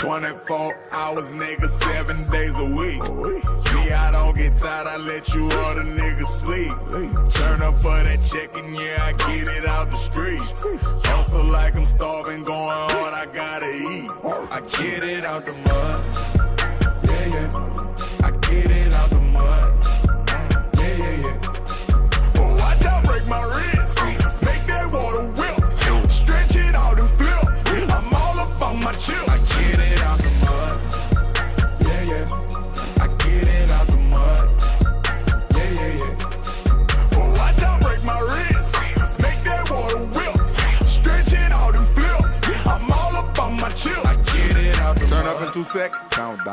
24 hours, nigga, 7 days a week. Me, I don't get tired, I let you other niggas sleep. Turn up for that check and yeah, I get it out the streets. Hustle like I'm starving, going hard, I gotta eat. I get it out the mud. Yeah, yeah. I get it out the mud. Yeah, yeah, yeah. Oh, watch out, break my wrist. Make that water whip. Stretch it out and flip. I'm all about my chill. I get it out the mud. Yeah, yeah. I get it out the mud. Yeah, yeah, yeah. Oh, watch out, break my wrist. Make that water whip. Stretch it out and flip. I'm all about my chill. I get it out the Turn mud. up in 2 seconds.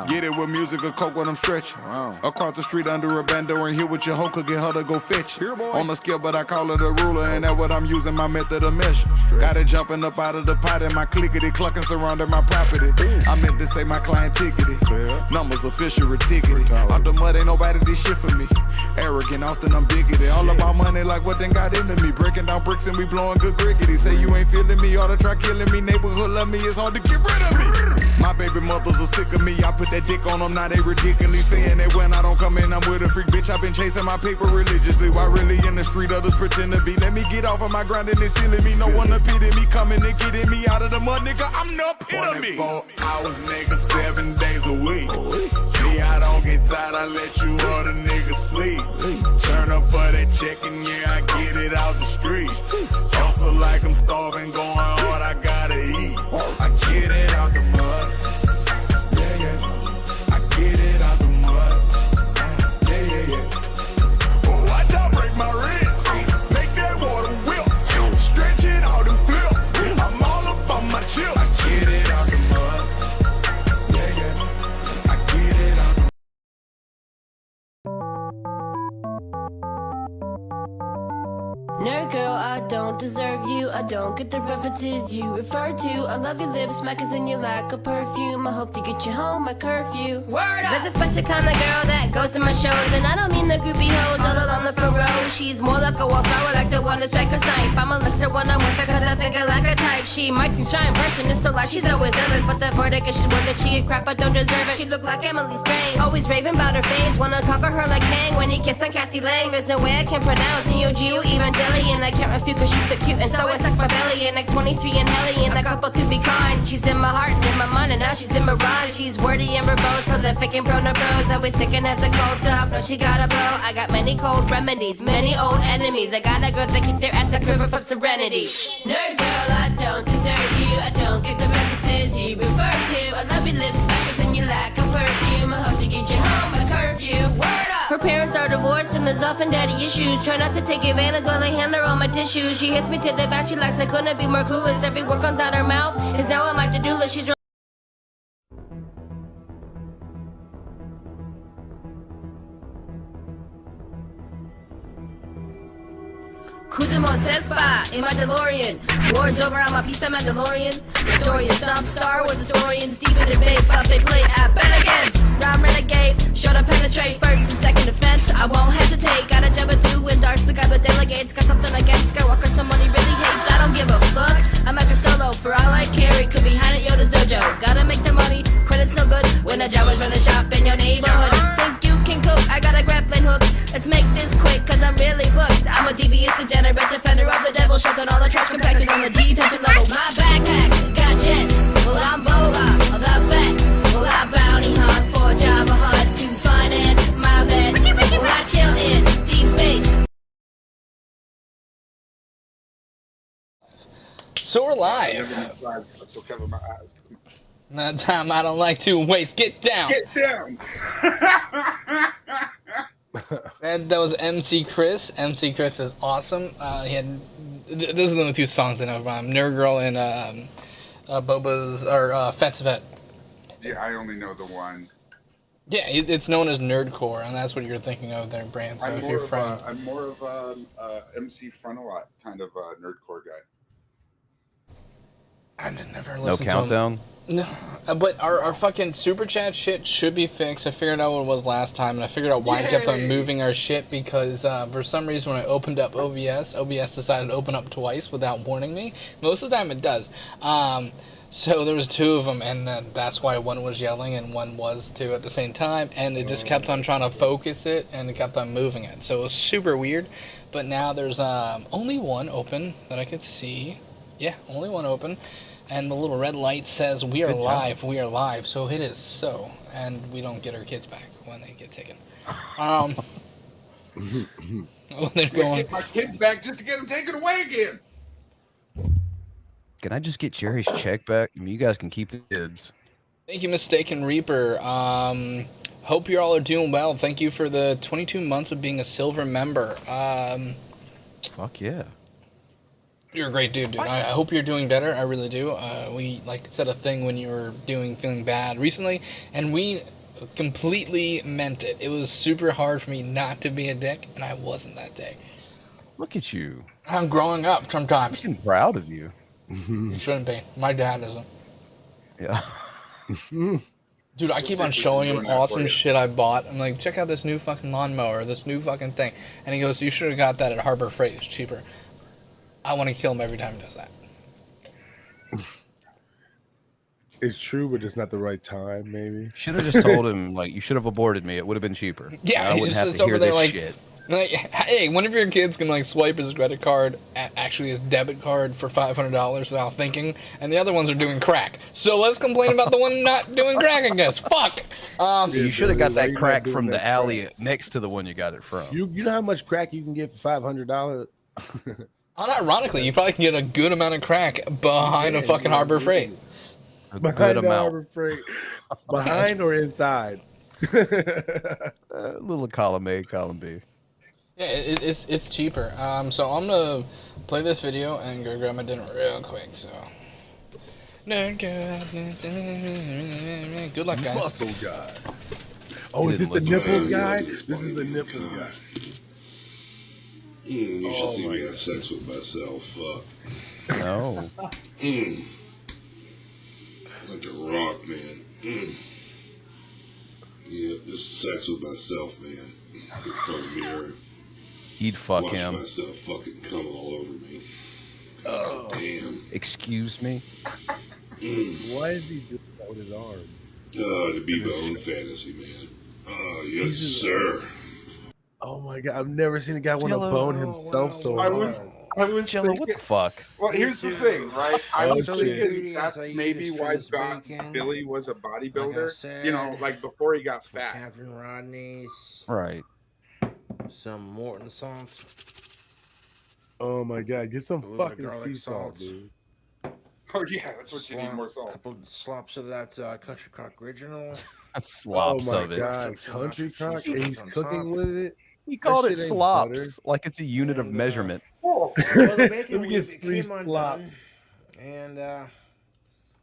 Get it with music or coke when I'm stretching. Across the street under a bando and here with your hoe could get her to go fetch it. On the scale, but I call it a ruler, and that's what I'm using my method of measure. Got it jumping up out of the pot and my clickety clucking surrounding my property. I meant to say my client tickety. Numbers official tickety. Out the mud ain't nobody did shit for me. Arrogant, often I'm bigoted. All about money like what then got into me. Breaking down bricks and we blowing good griggity. Say you ain't feeling me, ought to try killing me. Neighborhood love me, it's hard to get rid of me. My baby mothers are sick of me. I put that dick on them, now they ridiculously saying that when I don't come in, I'm with a freak bitch. I've been chasing my paper religiously. Why really in the street others pretend to be? Let me get off of my grind and it's sealing me. No one pity me, coming and getting me out of the mud, nigga. I'm the epitome. 24 hours, nigga, 7 days a week. Me, I don't get tired, I let you other niggas sleep. Turn up for that check and yeah, I get it out the streets. Hustle like I'm starving, going hard, I gotta eat. I get it out the mud. Yeah, yeah. I get it out the mud. Yeah, yeah, yeah. Oh, watch out, break my wrist. Make that water whip. Stretch it out and flip. I'm all about my chill. I get it out the mud. Yeah, yeah. I get it out the mud. Nerd girl, I don't deserve you. I don't get the references you refer to. I love your lips, smackers in your lack of perfume. I hope to get you home by curfew. Word up! There's a special kind of girl that goes to my shows, and I don't mean the groupie hoes all along the front row. She's more like a wallflower, like the one that's like a snipe. I'm a elixir when I'm with her, cause I think I like her type. She might seem shy in person, it's so like she's always nervous, but the verdict is she's one that she get crap, I don't deserve it. She look like Emily Strange, always raving about her face. Wanna conquer her like Kang when he kiss on Cassie Lang. There's no way I can pronounce Neo-Geo Evangelion. I can't refute cause she's so cute, and so I suck my belly. And X23 and Helly, and a couple to be kind. She's in my heart and in my mind, and now she's in my rhyme. She's wordy and verbose, prolific and prone to bros. Always sick and has a cold stuff, no she gotta blow. I got many cold remedies, many old enemies. I got a girl that keep their ass a river from serenity. Nerd girl, I don't deserve you. I don't get the references you refer to. I love your lips, smackers and your lack of perfume. I hope to get you home by curfew. Word up! Her parents are divorced and there's often daddy issues. Try not to take advantage while I hand her all my tissues. She hits me to the back, she likes I couldn't be more clueless. Every word comes out her mouth is now on my to-do list. She's cruising on set spot in my DeLorean. War's over, I'm a piece of Mandalorian. The story is some Star Wars historians. Steven debate, puppet play at Bennigan's. Round renegade, sure to penetrate first and second defense. I won't hesitate, gotta jump it through with darks. The guy with delegates, got something against Skywalker, someone he really hates. I don't give a fuck, I'm after solo. For all I carry, could be behind at Yoda's dojo. Gotta make the money, credit's no good when a Jawas run a shop in your neighborhood. Think you can cook, I got a grappling hook. Let's make this quick, cause I'm really booked. I'm a devious degenerate defender of the devil, shoving all the trash compactors on the detention level. My backpacks got jets, well I'm Boba, the vet. Well I bounty hunt for Jabba Hutt to finance my vet. Well I chill in deep space. So we're live. So cover my eyes. That time I don't like to waste. Get down. Get down. That was MC Chris. MC Chris is awesome. He had those are the only two songs I know. Nerd Girl and Boba's or Fet's Vet. Yeah, I only know the one. Yeah, it's known as Nerdcore, and that's what you're thinking of there, Bran. So I'm if more you're of from, I'm more of MC Frontalot kind of nerdcore guy. I never No listened countdown? to him. No, but our fucking super chat shit should be fixed. I figured out what it was last time, and I figured out why I kept on moving our shit, because for some reason when I opened up OBS decided to open up twice without warning me. Most of the time it does. So there was two of them, and then that's why one was yelling and one was too at the same time, and it just kept on trying to focus it, and it kept on moving it. So it was super weird. But now there's only one open that I could see. Yeah, only one open, and the little red light says we are live. We are live. So it is so, and we don't get our kids back when they get taken. Oh, they're going. Get my kids back just to get them taken away again. Can I just get Jerry's check back? I mean, you guys can keep the kids. Thank you, Mistaken Reaper. Hope you all are doing well. Thank you for the 22 months of being a silver member. Fuck yeah. You're a great dude. I hope you're doing better. I really do. We said a thing when you were feeling bad recently, and we completely meant it. It was super hard for me not to be a dick, and I wasn't that dick. Look at you. I'm growing up sometimes. I'm proud of you. You shouldn't be. My dad isn't. Yeah. Dude, I keep on showing him awesome shit I bought. I'm like, check out this new fucking lawnmower, this new fucking thing. And he goes, you should have got that at Harbor Freight. It's cheaper. I want to kill him every time he does that. It's true, but it's not the right time, maybe. Should have just told him, like, you should have aborted me. It would have been cheaper. Yeah, I he wouldn't just have sits to hear over there this like, shit. like, hey, one of your kids can like swipe his credit card at actually his debit card for $500 without thinking, and the other ones are doing crack. So let's complain about the one not doing crack, I guess. Fuck. You should have got that crack from the alley next to the one you got it from. You know how much crack you can get for $500? Unironically, you probably can get a good amount of crack behind a fucking Harbor Freight. A Behind good the amount. Harbor Freight. Behind or inside? Little column A, column B. Yeah, it's cheaper. So I'm gonna play this video and go grab my dinner real quick. So, good luck, guys. Muscle guy. Oh, is this the nipples guy? This is the nipples guy. You should see me have sex with myself. No. Like a rock, man. Yeah, just sex with myself, man. In front of the mirror. He'd fuck Watch him. myself fucking come all over me. Oh, damn. Excuse me? Why is he doing that with his arms? To be my own fantasy, man. Oh, yes, sir. Oh my god, I've never seen a guy want to bone himself so hard. I was Jello, thinking, what the fuck? well, here's the thing, right? I was Oh, thinking shit. that's maybe why Billy was a bodybuilder. You know, like before he got fat. Captain Rodney's, Right. some Morton sauce, Oh my god, get some a little bit fucking of garlic sea salt, salt. dude. Oh yeah, that's what you need, more a salt. couple slops of that Country Crock original. Slops Oh my of it. god, Some country nacho cock, cheese and he's on cooking top. with it. He called it shit ain't slops, butter. like it's a unit of measurement. Well, the bacon Let me get weave, it 3 came undone, slops. and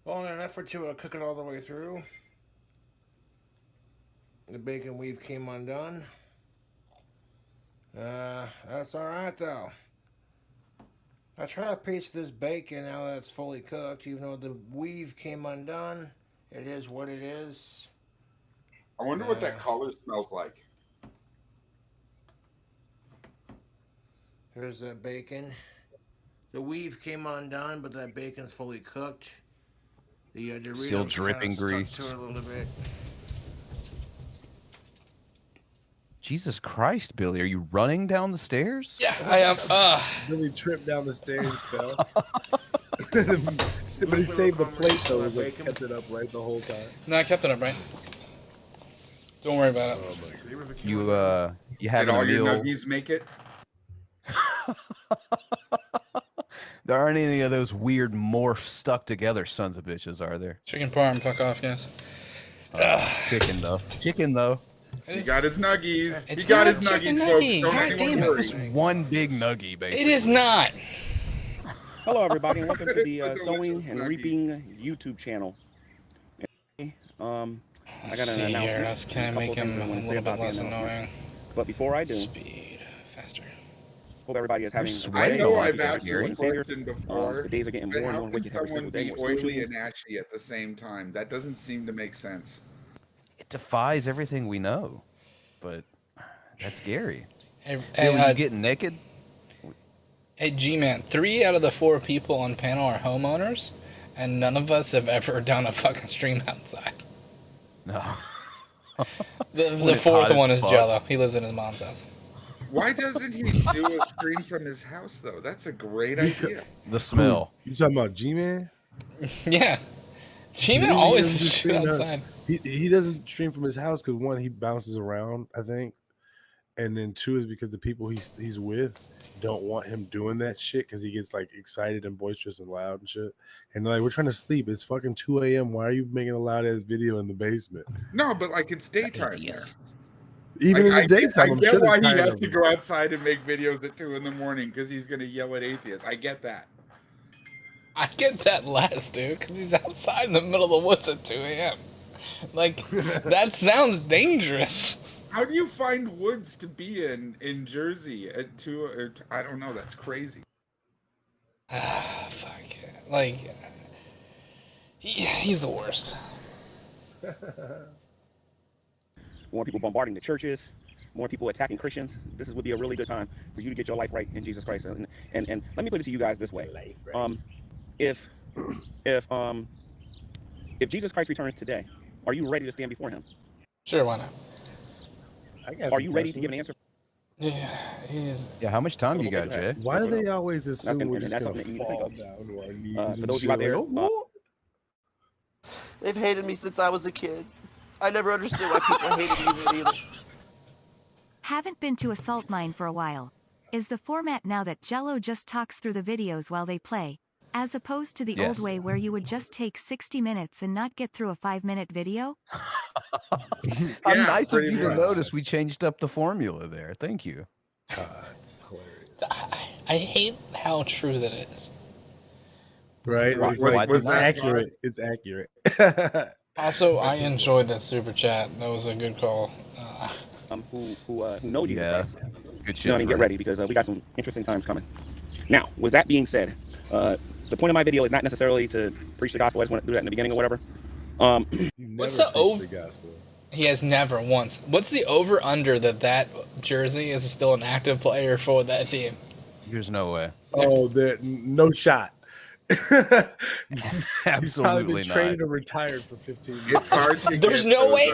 well, in an effort to cook it all the way through, the bacon weave came undone. That's all right though. I try to paste this bacon now that it's fully cooked, even though the weave came undone. It is what it is. I wonder what that color smells like. Here's that bacon. The weave came undone, but that bacon's fully cooked. The Doritos Still dripping kinda stuck grease. to it a little bit. Jesus Christ, Billy, are you running down the stairs? Yeah, I am. Really tripped down the stairs and fell. But he saved the plate though. It was like kept it up right the whole time. No, I kept it up, right? Don't worry about it. Oh my god. You Did having all a your meal? nuggies make it? There aren't any of those weird morph stuck together sons of bitches, are there? Chicken parm, fuck off, yes. Chicken though. Chicken though. He got his nuggies. It's He got not his a chicken nuggies, nuggie. folks. God Don't damn anyone it. worry. Just one big nuggie, basically. It is not. Hello, everybody, and welcome to the Delicious Sowing and nugget. Reaping YouTube channel. I got an See here, announcement. let's kind of a make couple things him I a wanna say little bit about the less announcement. annoying. But before I do, Speed, faster. hope everybody is having You're a I sweating great know a lot, I've day. asked Gary. this question The before, days are getting but more and how more can wicked every someone single day. be More oily spiritual. and ashy at the same time? That doesn't seem to make sense. It defies everything we know. But that's scary. Hey, Billy, hey, you getting naked? hey, G-Man, 3 out of the 4 people on panel are homeowners, and none of us have ever done a fucking stream outside. No. The fourth one is Jello. He lives in his mom's house. Why doesn't he do a stream from his house though? That's a great idea. The smell. You talking about G-Man? Yeah. G-Man always shoot outside. He doesn't stream from his house because one, he bounces around, I think. And then two is because the people he's with don't want him doing that shit because he gets like excited and boisterous and loud and shit. And they're like, we're trying to sleep. It's fucking 2 a.m. Why are you making a loud ass video in the basement? No, but like it's daytime there. Even like, in the daytime, I get why he has to go outside and make videos at 2 a.m. because he's gonna yell at atheists. I get that. I get that last, dude, because he's outside in the middle of the woods at 2 a.m. Like, that sounds dangerous. How do you find woods to be in Jersey at 2? I don't know. That's crazy. Ah, fuck. Like, he's the worst. More people bombarding the churches, more people attacking Christians. This would be a really good time for you to get your life right in Jesus Christ. And let me put it to you guys this way: if Jesus Christ returns today, are you ready to stand before Him? Sure, why not? Are you ready to give an answer? Yeah, how much time you got, Jay? Why do they always assume we're just that's gonna something you need to fall think down to our knees? For those of you out there, They've hated me since I was a kid. I never understood why people hated me either. Haven't been to a salt mine for a while. Is the format now that Jello just talks through the videos while they play, as opposed to the old way where you would just take 60 minutes and not get through a 5-minute video? How nice of you to notice we changed up the formula there. Thank you. I hate how true that is. Right? It's accurate. It's accurate. Also, I enjoyed that super chat. That was a good call. Who know Jesus Christ. Good shit. You know, and get ready because we got some interesting times coming. Now, with that being said, the point of my video is not necessarily to preach the gospel. I just want to do that in the beginning or whatever. What's the over? He has never once. What's the over under that jersey is still an active player for that team? There's no way. Oh, no shot. Absolutely He's traded or retired for 15 years. It's hard to There's no way.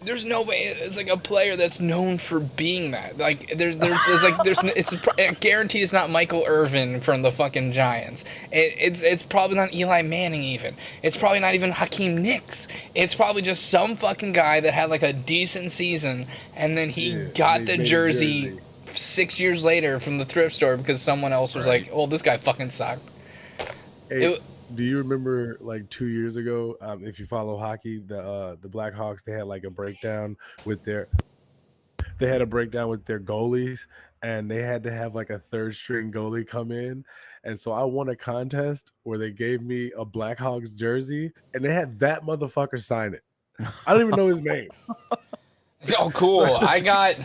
There's no way it's like a player that's known for being that. Like it's guaranteed it's not Michael Irvin from the fucking Giants. It's probably not Eli Manning even. It's probably not even Hakeem Nicks. It's probably just some fucking guy that had like a decent season and then he got the jersey 6 years later from the thrift store because someone else was like, "Oh, this guy fucking sucked." Hey, do you remember like 2 years ago? If you follow hockey, the Blackhawks, they had like a breakdown with their goalies, and they had to have like a third string goalie come in. And so I won a contest where they gave me a Blackhawks jersey, and they had that motherfucker sign it. I don't even know his name. Oh, cool! I got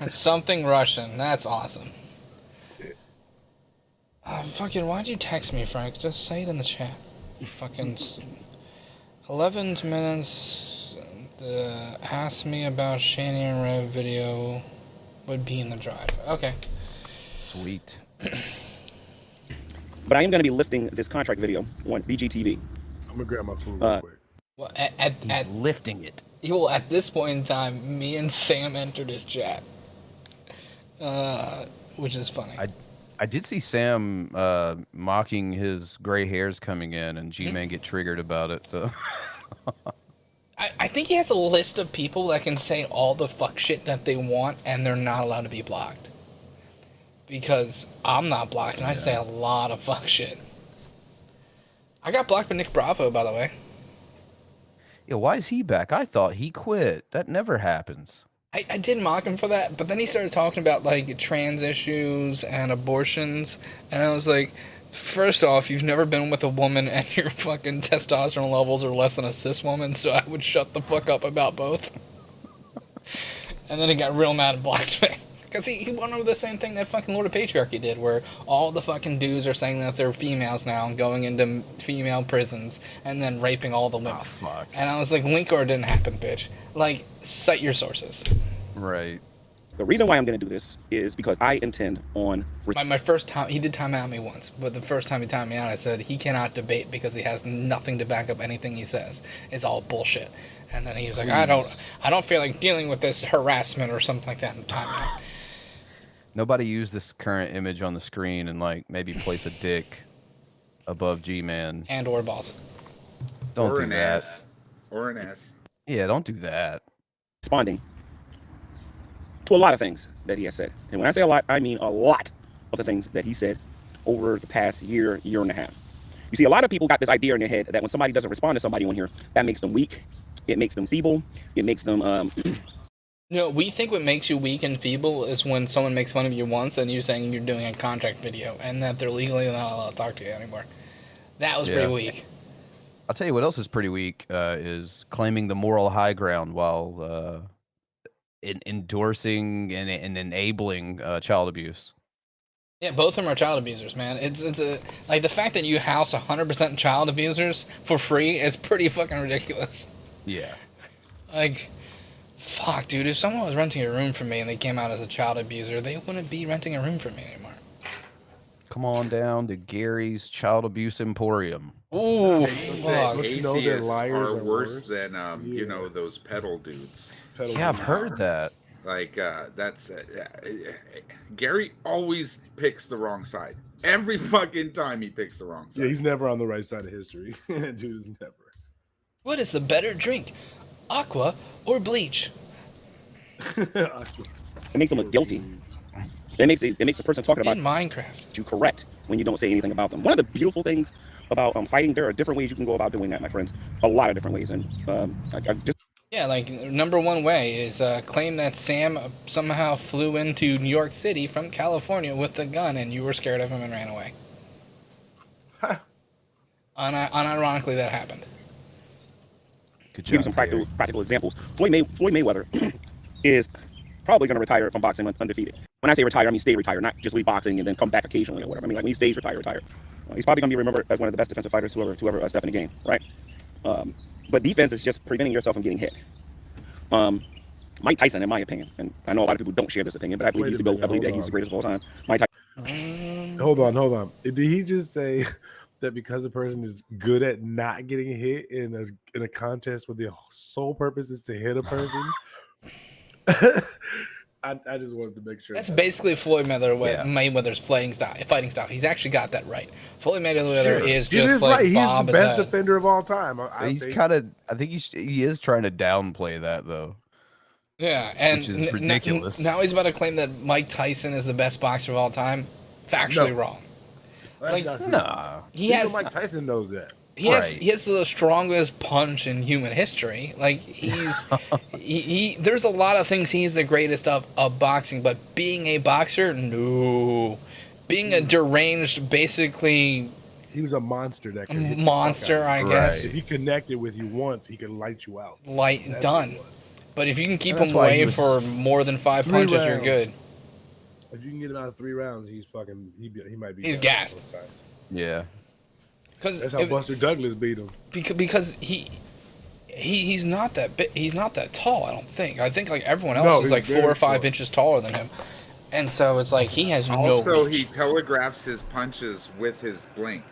something Russian. That's awesome. Fucking, why'd you text me, Frank? Just say it in the chat. Fucking 11 minutes. Ask me about Shanny and Rev video would be in the drive. Okay. Sweet. But I am going to be lifting this contract video on BGTV. I'm gonna grab my food real quick. Well, at lifting it. Well, at this point in time, me and Sam entered his chat, which is funny. I did see Sam mocking his gray hairs coming in, and G-Man get triggered about it. So I think he has a list of people that can say all the fuck shit that they want, and they're not allowed to be blocked. Because I'm not blocked, and I say a lot of fuck shit. I got blocked by Nick Bravo, by the way. Yeah, why is he back? I thought he quit. That never happens. I did mock him for that, but then he started talking about, like, trans issues and abortions, and I was like, first off, you've never been with a woman and your fucking testosterone levels are less than a cis woman, so I would shut the fuck up about both. And then he got real mad and blocked me. Because he went over the same thing that fucking Lord of Patriarchy did, where all the fucking dudes are saying that they're females now and going into female prisons and then raping all the women. Oh, fuck. And I was like, Linkor didn't happen, bitch. Like, cite your sources. Right. The reason why I'm going to do this is because I intend on... My first time, he did time out me once, but the first time he timed me out, I said he cannot debate because he has nothing to back up anything he says. It's all bullshit. And then he was like, I don't feel like dealing with this harassment or something like that in time out. Nobody use this current image on the screen and like maybe place a dick above G-Man. And or balls. Don't do an that. ass. Or an ass. Yeah, don't do that. Responding to a lot of things that he has said. And when I say a lot, I mean a lot of the things that he said over the past year and a half. You see, a lot of people got this idea in their head that when somebody doesn't respond to somebody on here, that makes them weak. It makes them feeble. It makes them... No, we think what makes you weak and feeble is when someone makes fun of you once and you're saying you're doing a contract video and that they're legally not allowed to talk to you anymore. That was pretty weak. I'll tell you what else is pretty weak is claiming the moral high ground while endorsing and enabling child abuse. Yeah, both of them are child abusers, man. It's like the fact that you house 100% child abusers for free is pretty fucking ridiculous. Yeah. Like, fuck, dude. If someone was renting a room for me and they came out as a child abuser, they wouldn't be renting a room for me anymore. Come on down to Gary's Child Abuse Emporium. Ooh, fuck. Atheists are worse than you know, those pedal dudes. Yeah, I've heard that. Like that's Gary always picks the wrong side. Every fucking time he picks the wrong side. Yeah, he's never on the right side of history. Dude is never. What is the better drink, aqua or bleach? It makes them look guilty. It makes the person talking about in Minecraft you correct when you don't say anything about them. One of the beautiful things about fighting, there are different ways you can go about doing that, my friends. A lot of different ways, and I just. Yeah, like number one way is claim that Sam somehow flew into New York City from California with a gun and you were scared of him and ran away. Unironically, that happened. Good job, give you some practical examples. Floyd Mayweather is probably going to retire from boxing undefeated. When I say retire, I mean stay retired, not just leave boxing and then come back occasionally or whatever. I mean, like when he stays retired. He's probably going to be remembered as one of the best defensive fighters to ever step in the game, right? But defense is just preventing yourself from getting hit. Mike Tyson, in my opinion, and I know a lot of people don't share this opinion, but I believe I believe that he's the greatest of all time. Mike Tyson. Hold on. Did he just say that because a person is good at not getting hit in a contest where the sole purpose is to hit a person? I just wanted to make sure. That's basically Floyd Mayweather's fighting style. He's actually got that right. Floyd Mayweather is just like He's Bob the best defender of all time. I think he is trying to downplay that though. Yeah, and which is ridiculous. Now he's about to claim that Mike Tyson is the best boxer of all time. Factually wrong. Like, nah. Mike Tyson knows that. He has the strongest punch in human history. Like he's there's a lot of things he's the greatest of boxing, but being a boxer, no. Being a deranged, basically he was a monster that could monster, I guess. If he connected with you once, he could light you out. Done. But if you can keep him away for more than 5 punches, you're good. If you can get him out of 3 rounds, he might be. He's gassed. Yeah. That's how Buster Douglas beat him. Because he's not that he's not that tall. I don't think. I think like everyone else is like 4 or 5 inches taller than him, and so it's like he has also, reach. He telegraphs his punches with his blink.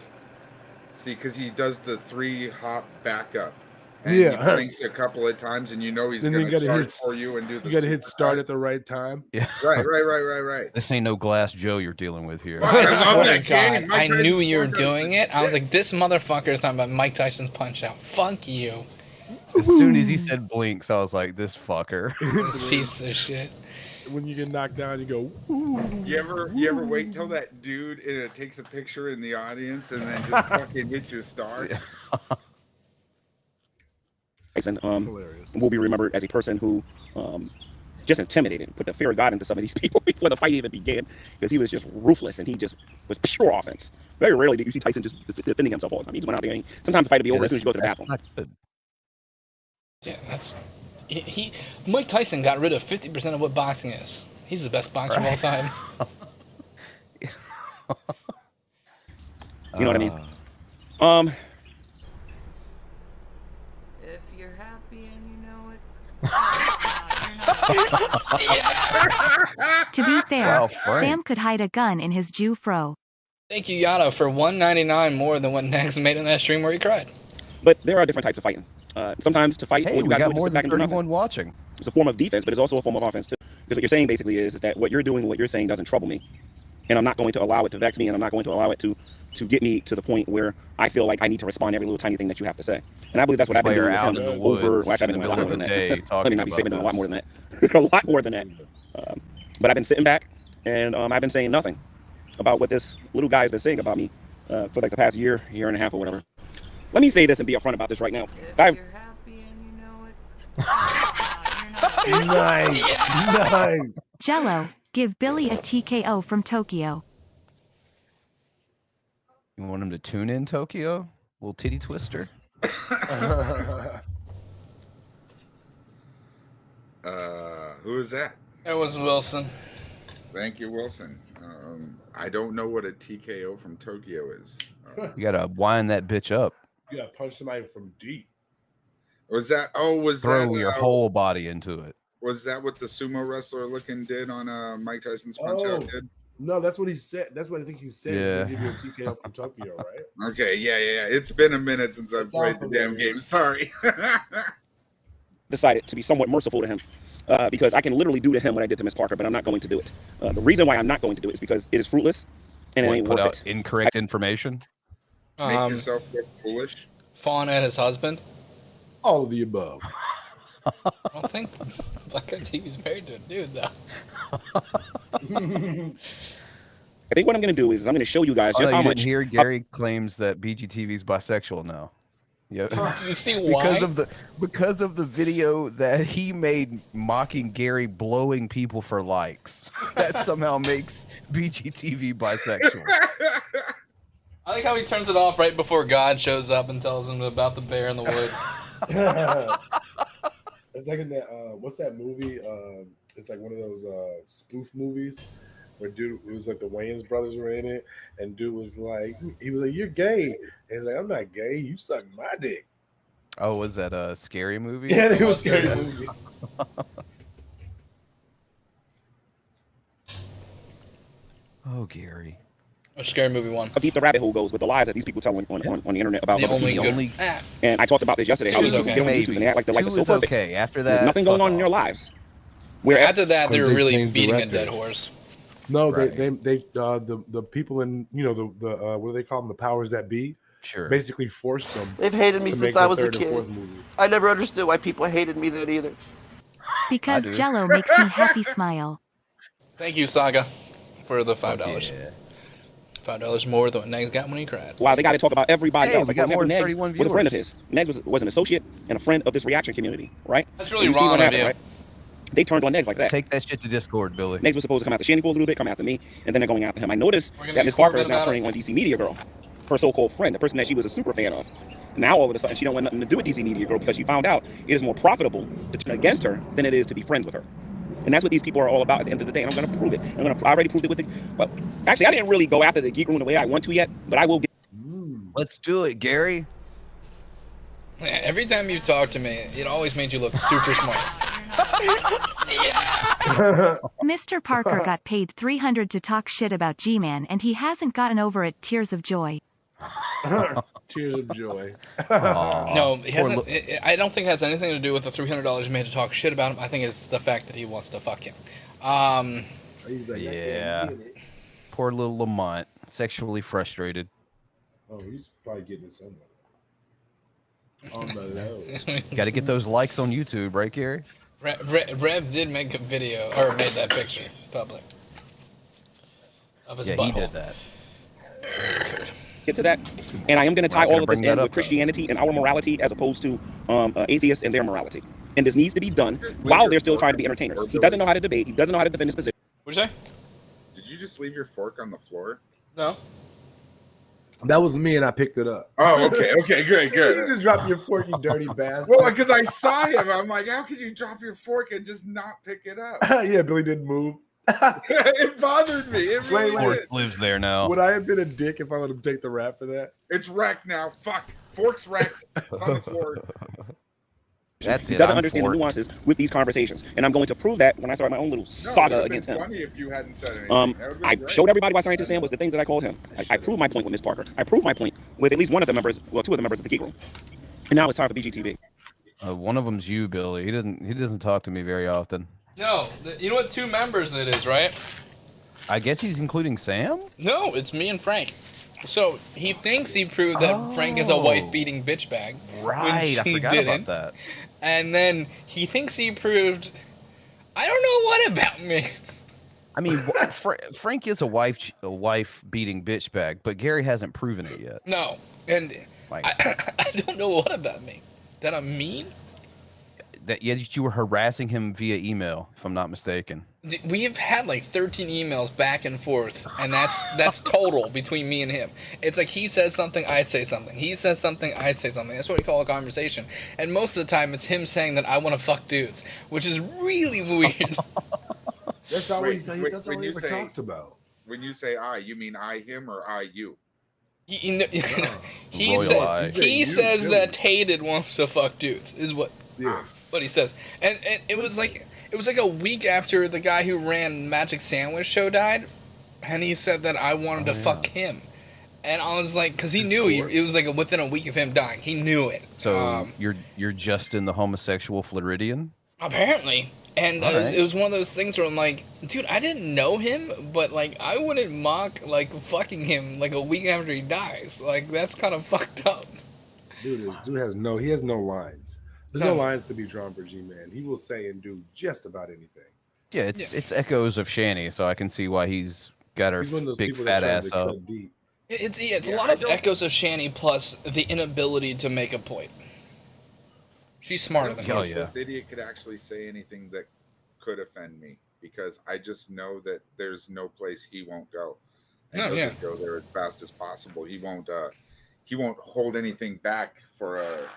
See, because he does the 3-hop backup. And he blinks a couple of times, and you know he's going to start for you and do the. You got to hit start at the right time. Yeah. Right. This ain't no Glass Joe you're dealing with here. I love that game. I knew you were doing it. I was like, this motherfucker is talking about Mike Tyson's Punch Out. Fuck you. As soon as he said blinks, I was like, this fucker. This piece of shit. When you get knocked down, you go. Ooh. You ever wait till that dude takes a picture in the audience and then just fucking hits you a star? Yeah. Will be remembered as a person who just intimidated, put the fear of God into some of these people before the fight even began, because he was just ruthless and he just was pure offense. Very rarely did you see Tyson just defending himself all the time. He just went out there and sometimes the fight would be over as soon as you go to the bathroom. Yeah, that's Mike Tyson got rid of 50% of what boxing is. He's the best boxer of all time. You know what I mean? If you're happy and you know it. To be fair, Sam could hide a gun in his Jew fro. Thank you, Yada, for $1.99 more than what Negz made in that stream where he cried. But there are different types of fighting. Sometimes to fight, Hey, what you we got got more than 31 watching. It's a form of defense, but it's also a form of offense too. Because what you're saying basically is that what you're doing, what you're saying doesn't trouble me. And I'm not going to allow it to vex me, and I'm not going to allow it to get me to the point where I feel like I need to respond to every little tiny thing that you have to say. And I believe that's what I've been doing with him over, well, I've been doing a lot more than that. Let me not be saying a lot more than that. A lot more than that. But I've been sitting back, and I've been saying nothing about what this little guy has been saying about me for like the past year and a half or whatever. Let me say this and be upfront about this right now. Nice. Jello, give Billy a TKO from Tokyo. You want him to tune in, Tokyo? Little titty twister. Who is that? It was Wilson. Thank you, Wilson. I don't know what a TKO from Tokyo is. You gotta wind that bitch up. You gotta punch somebody from deep. Was that? Oh, was Throw that your whole body into it. Was that what the sumo wrestler looking did on Mike Tyson's Punch Out did? No, that's what he said. That's what I think he said. Yeah. He's gonna give you a TKO from Tokyo, right? Okay, yeah. It's been a minute since I've played the damn game. Sorry. Decided to be somewhat merciful to him because I can literally do to him what I did to Miss Parker, but I'm not going to do it. The reason why I'm not going to do it is because it is fruitless and it ain't put worth out it. incorrect information. Make yourself look foolish. Fawn and his husband. All of the above. I don't think Black Eyed TV's married to a dude though. I think what I'm going to do is I'm going to show you guys just how much. Here, Gary claims that BGTV's bisexual now. Yeah. Did you see why? Because of the video that he made mocking Gary blowing people for likes. That somehow makes BGTV bisexual. I like how he turns it off right before God shows up and tells him about the bear in the wood. It's like in that what's that movie? It's like one of those spoof movies where dude, it was like the Wayans brothers were in it, and dude was like, you're gay. And he's like, I'm not gay, you suck my dick. Oh, was that a scary movie? Yeah, it was a scary movie. Oh, Gary. A scary movie one. How deep the rabbit hole goes with the lies that these people tell on the internet about the other only people. good. And I talked about this yesterday. How these people get on YouTube and they act like their life is so perfect. Okay. After that, there's nothing going on in their lives. Where after that, they were really beating a dead horse. No, right. they the people in the what do they call them, the powers that be? Sure. Basically forced them. They've hated me since I was a kid. I never understood why people hated me then either. Because Jello makes me happy smile. Thank you, Saga, for the $5. Yeah. $5 more than what Negz got when he cried. Wow, they got to talk about everybody else. Like, got more than Negz 31 was a friend of his. Negz was an associate and a friend of this reaction community, right? That's really wrong of you. Right? They turned on Negz like that. Take that shit to Discord, Billy. Negz was supposed to come after Shanny for a little bit, come after me, and then they're going after him. I noticed that Miss Parker is now turning on DC Media Girl, her so-called friend, the person that she was a super fan of. Now all of a sudden she don't want nothing to do with DC Media Girl because she found out it is more profitable to turn against her than it is to be friends with her. And that's what these people are all about at the end of the day. And I'm going to prove it. I already proved it with the. Well, actually, I didn't really go after the Geek Room the way I want to yet, but I will get. Let's do it, Gary. Man, every time you talk to me, it always made you look super smart. Mr. Parker got paid $300 to talk shit about G-Man, and he hasn't gotten over it. Tears of joy. Tears of joy. No, it hasn't. I don't think it has anything to do with the $300 you made to talk shit about him. I think it's the fact that he wants to fuck him. He's like, yeah. Poor little Lamont, sexually frustrated. Oh, he's probably getting it somewhere. On the low. Got to get those likes on YouTube, right, Gary? Rev did make a video, or made that picture public of his butthole. He did that. Get to that, and I am going to tie all of this in with Christianity and our morality as opposed to atheists and their morality. And this needs to be done while they're still trying to be entertainers. He doesn't know how to debate. He doesn't know how to defend his position. What'd you say? Did you just leave your fork on the floor? No. That was me, and I picked it up. Oh, okay, good. You just dropped your fork, you dirty bastard. Well, because I saw him, I'm like, how could you drop your fork and just not pick it up? Yeah, Billy didn't move. It bothered me. It really Fork lives there now. Would I have been a dick if I let him take the rap for that? It's wrecked now. Fuck. Fork's wrecked. It's on the floor. That's he it. doesn't I'm understand the for it. nuances with these conversations, and I'm going to prove that when I start my own little saga against him. Funny if you hadn't said anything. That would've been I great. showed everybody why Scientist Sam was the things that I called him. I proved my point with Miss Parker. I proved my point with at least one of the members, well, two of the members of the Geek Room. And now it's time for BGTV. One of them's you, Billy. He doesn't talk to me very often. No, you know what 2 members it is, right? I guess he's including Sam? No, it's me and Frank. So he thinks he proved that Frank is a wife-beating bitch bag. Right, I forgot about that. And then he thinks he proved, I don't know what about me. I mean, Frank is a wife-beating bitch bag, but Gary hasn't proven it yet. No, and Like, I don't know what about me. That I'm mean? That you were harassing him via email, if I'm not mistaken. We have had like 13 emails back and forth, and that's total between me and him. It's like he says something, I say something. He says something, I say something. That's what we call a conversation. And most of the time, it's him saying that I want to fuck dudes, which is really weird. That's all he ever talks about. When you say I, you mean I him or I you? He says that Hated wants to fuck dudes, is what he says. And it was like a week after the guy who ran Magic Sandwich Show died, and he said that I wanted to fuck him. And I was like, because he knew it was like within a week of him dying. He knew it. So you're just in the homosexual Floridian? Apparently. And it was one of those things where I'm like, dude, I didn't know him, but like I wouldn't mock like fucking him like a week after he dies. Like that's kind of fucked up. Dude has no lines. There's no lines to be drawn for G-Man. He will say and do just about anything. Yeah, it's echoes of Shanny, so I can see why he's got her big fat ass up. It's a lot of echoes of Shanny plus the inability to make a point. She's smarter than him. This idiot could actually say anything that could offend me because I just know that there's no place he won't go. And he'll just go there as fast as possible. He won't hold anything back for a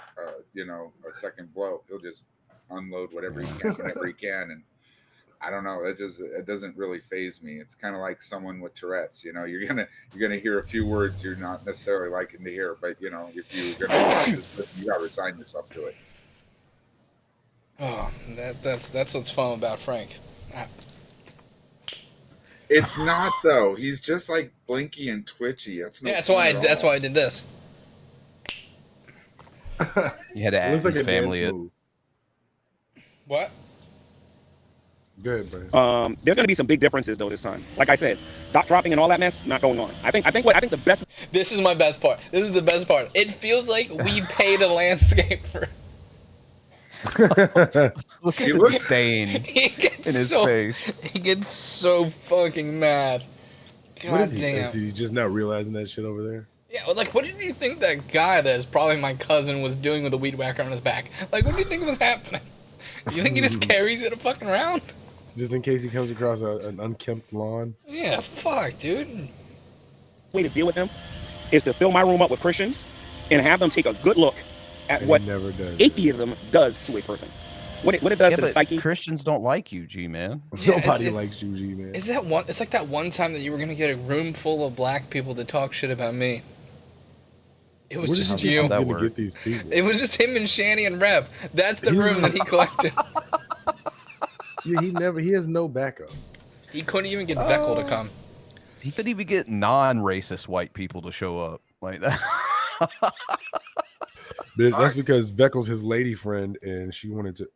second blow. He'll just unload whatever he can whenever he can. And I don't know. It doesn't really faze me. It's kind of like someone with Tourette's. You know, you're gonna hear a few words you're not necessarily liking to hear, but you know, if you're gonna watch this, you gotta resign yourself to it. Oh, that's what's fun about Frank. It's not though. He's just like blinky and twitchy. That's why I did this. You had to ask his family. What? Good, bro. There's going to be some big differences though this time. Like I said, dot dropping and all that mess not going on. I think the best. This is my best part. This is the best part. It feels like we paid a landscaper. Look at the disdain in his face. He gets so fucking mad. God what is he? damn. Is he just not realizing that shit over there? Yeah, like, what did you think that guy that is probably my cousin was doing with a weed whacker on his back? Like, what do you think was happening? Do you think he just carries it fucking around? Just in case he comes across an unkempt lawn? Yeah, fuck, dude. Way to deal with them is to fill my room up with Christians and have them take a good look at what atheism does to a person. What it does to the psyche. Christians don't like you, G-Man. Yeah, nobody likes you, G-Man. Is that one? It's like that one time that you were gonna get a room full of black people to talk shit about me. It was just you. Get these people? It was just him and Shanny and Rev. That's the room that he collected. Yeah, he has no backup. He couldn't even get Veckel to come. He couldn't even get non-racist white people to show up like that. That's because Veckel's his lady friend, and she wanted to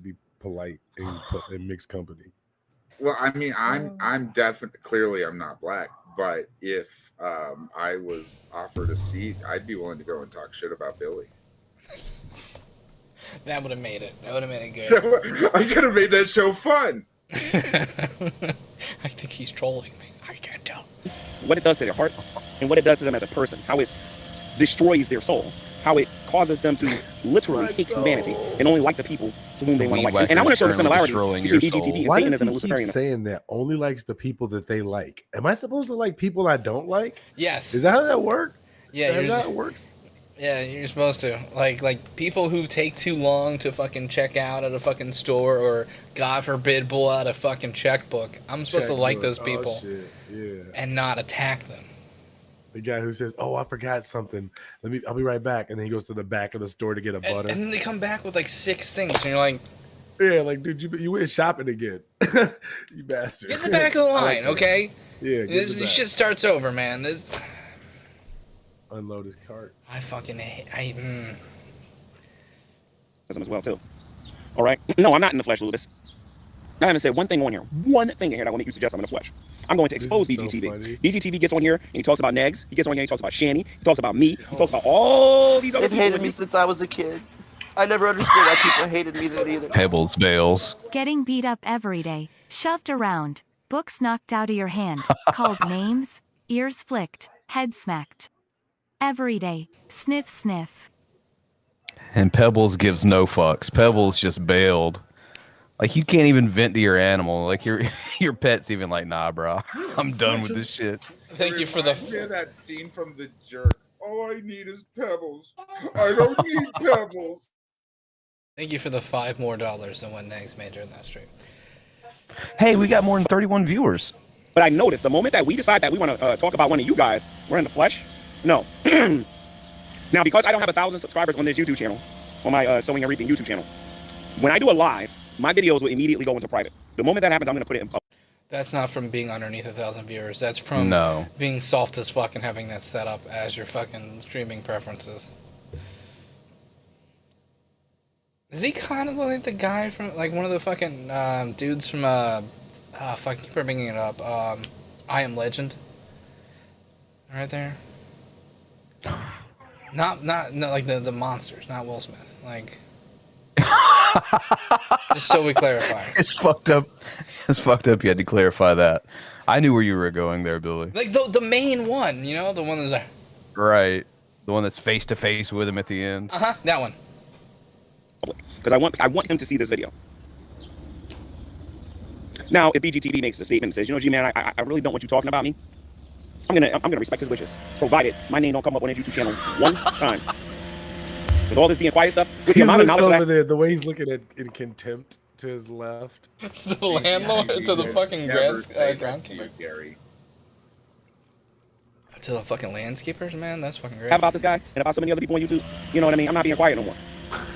be polite and mixed company. Well, I mean, I'm definitely clearly I'm not black, but if I was offered a seat, I'd be willing to go and talk shit about Billy. That would have made it. That would have made it good. I could have made that show fun. I think he's trolling me. I can't tell. What it does to their hearts and what it does to them as a person, how it destroys their soul, how it causes them to literally hate humanity and only like the people to whom they want to like. And I want to show the similarities between BGTV and Satanism and Luciferianism. Saying that only likes the people that they like. Am I supposed to like people I don't like? Yes. Is that how that works? Yeah, is that how it works? Yeah, you're supposed to. Like people who take too long to fucking check out at a fucking store or, God forbid, pull out a fucking checkbook. I'm supposed to like those people and not attack them. The guy who says, "Oh, I forgot something. I'll be right back," and then he goes to the back of the store to get a butter. And then they come back with like 6 things, and you're like, "Yeah, like, dude, you went shopping again, you bastard." get in the back of the line, okay? Yeah, this shit starts over, man. This unload his cart. I fucking hate. As well too. All right. No, I'm not in the flesh, Lucas. I haven't said one thing on here. One thing in here that will make you suggest I'm in the flesh. I'm going to expose BGTV. BGTV gets on here and he talks about Negz. He gets on here and he talks about Shanny. He talks about me. He talks about all these other people. They've hated me since I was a kid. I never understood why people hated me then either. Pebbles, bales. Getting beat up every day, shoved around, books knocked out of your hand, called names, ears flicked, head smacked. Every day, sniff, sniff. And Pebbles gives no fucks. Pebbles just bailed. Like, you can't even vent to your animal. Like, your pet's even like, nah, bro. I'm done with this shit. Thank you for the... Yeah, that scene from The Jerk. All I need is Pebbles. I don't need Pebbles. Thank you for the $5 more than what Negz made during that stream. Hey, we got more than 31 viewers. But I noticed the moment that we decide that we want to talk about one of you guys, we're in the flesh. No. Now, because I don't have 1,000 subscribers on this YouTube channel, on my Sowing and Reaping YouTube channel, when I do a live, my videos will immediately go into private. The moment that happens, I'm going to put it in public. That's not from being underneath 1,000 viewers. That's from being soft as fuck and having that set up as your fucking streaming preferences. Is he kind of like the guy from, like, one of the fucking dudes from, fuck, keep bringing it up, I Am Legend? Right there? Not like the monsters, not Will Smith. Like, just so we clarify. It's fucked up. It's fucked up. You had to clarify that. I knew where you were going there, Billy. Like the main one, you know, the one that's like, right, the one that's face to face with him at the end. That one. Because I want him to see this video. Now, if BGTV makes a statement and says, you know, G-Man, I really don't want you talking about me, I'm gonna respect his wishes, provided my name don't come up on his YouTube channel one time. With all this being quiet stuff, with the amount of knowledge over there, the way he's looking at in contempt to his left. The landlord to the fucking groundskeeper. Gary. To the fucking landscapers, man, that's fucking great. About this guy and about so many other people on YouTube, you know what I mean? I'm not being quiet no more.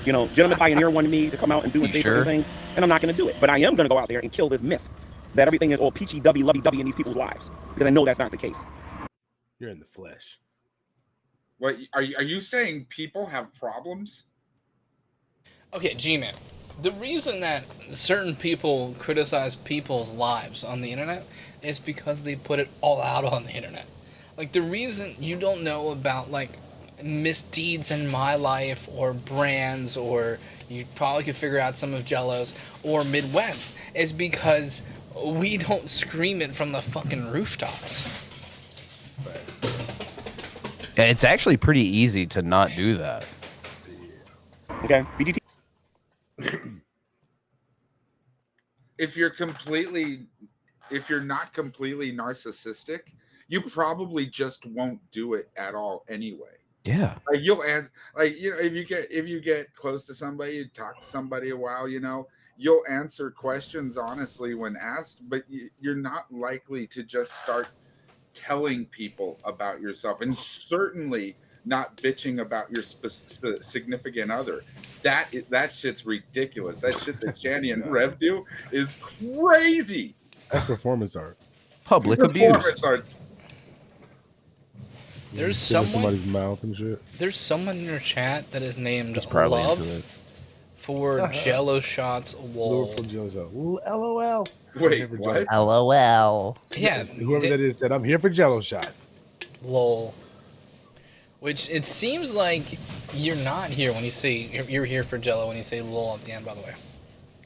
You know, Gentleman Pioneer wanted me to come out and do and say certain things, and I'm not going to do it. But I am going to go out there and kill this myth that everything is all peachy, dubby, lovey-dovey in these people's lives, because I know that's not the case. You're in the flesh. What are you saying? People have problems? Okay, G-Man. The reason that certain people criticize people's lives on the internet is because they put it all out on the internet. Like, the reason you don't know about, like, misdeeds in my life or Bran's, or you probably could figure out some of Jello's or Midwest, is because we don't scream it from the fucking rooftops. Yeah, it's actually pretty easy to not do that. Okay, BGT. If you're not completely narcissistic, you probably just won't do it at all anyway. Yeah. Like, you'll answer, like, you know, if you get close to somebody, you talk to somebody a while, you know, you'll answer questions honestly when asked, but you're not likely to just start telling people about yourself, and certainly not bitching about your significant other. That shit's ridiculous. That shit that Shanny and Rev do is crazy. That's performance art. Public abuse. Art. There's someone somebody's mouth and shit. There's someone in your chat that is named probably Love for Jello Shots. Lol. For Jello Shots. LOL. Wait, what? LOL. Yeah, whoever that is said, I'm here for Jello Shots. Lol. Which it seems like you're not here when you say you're here for Jello when you say lol at the end. By the way,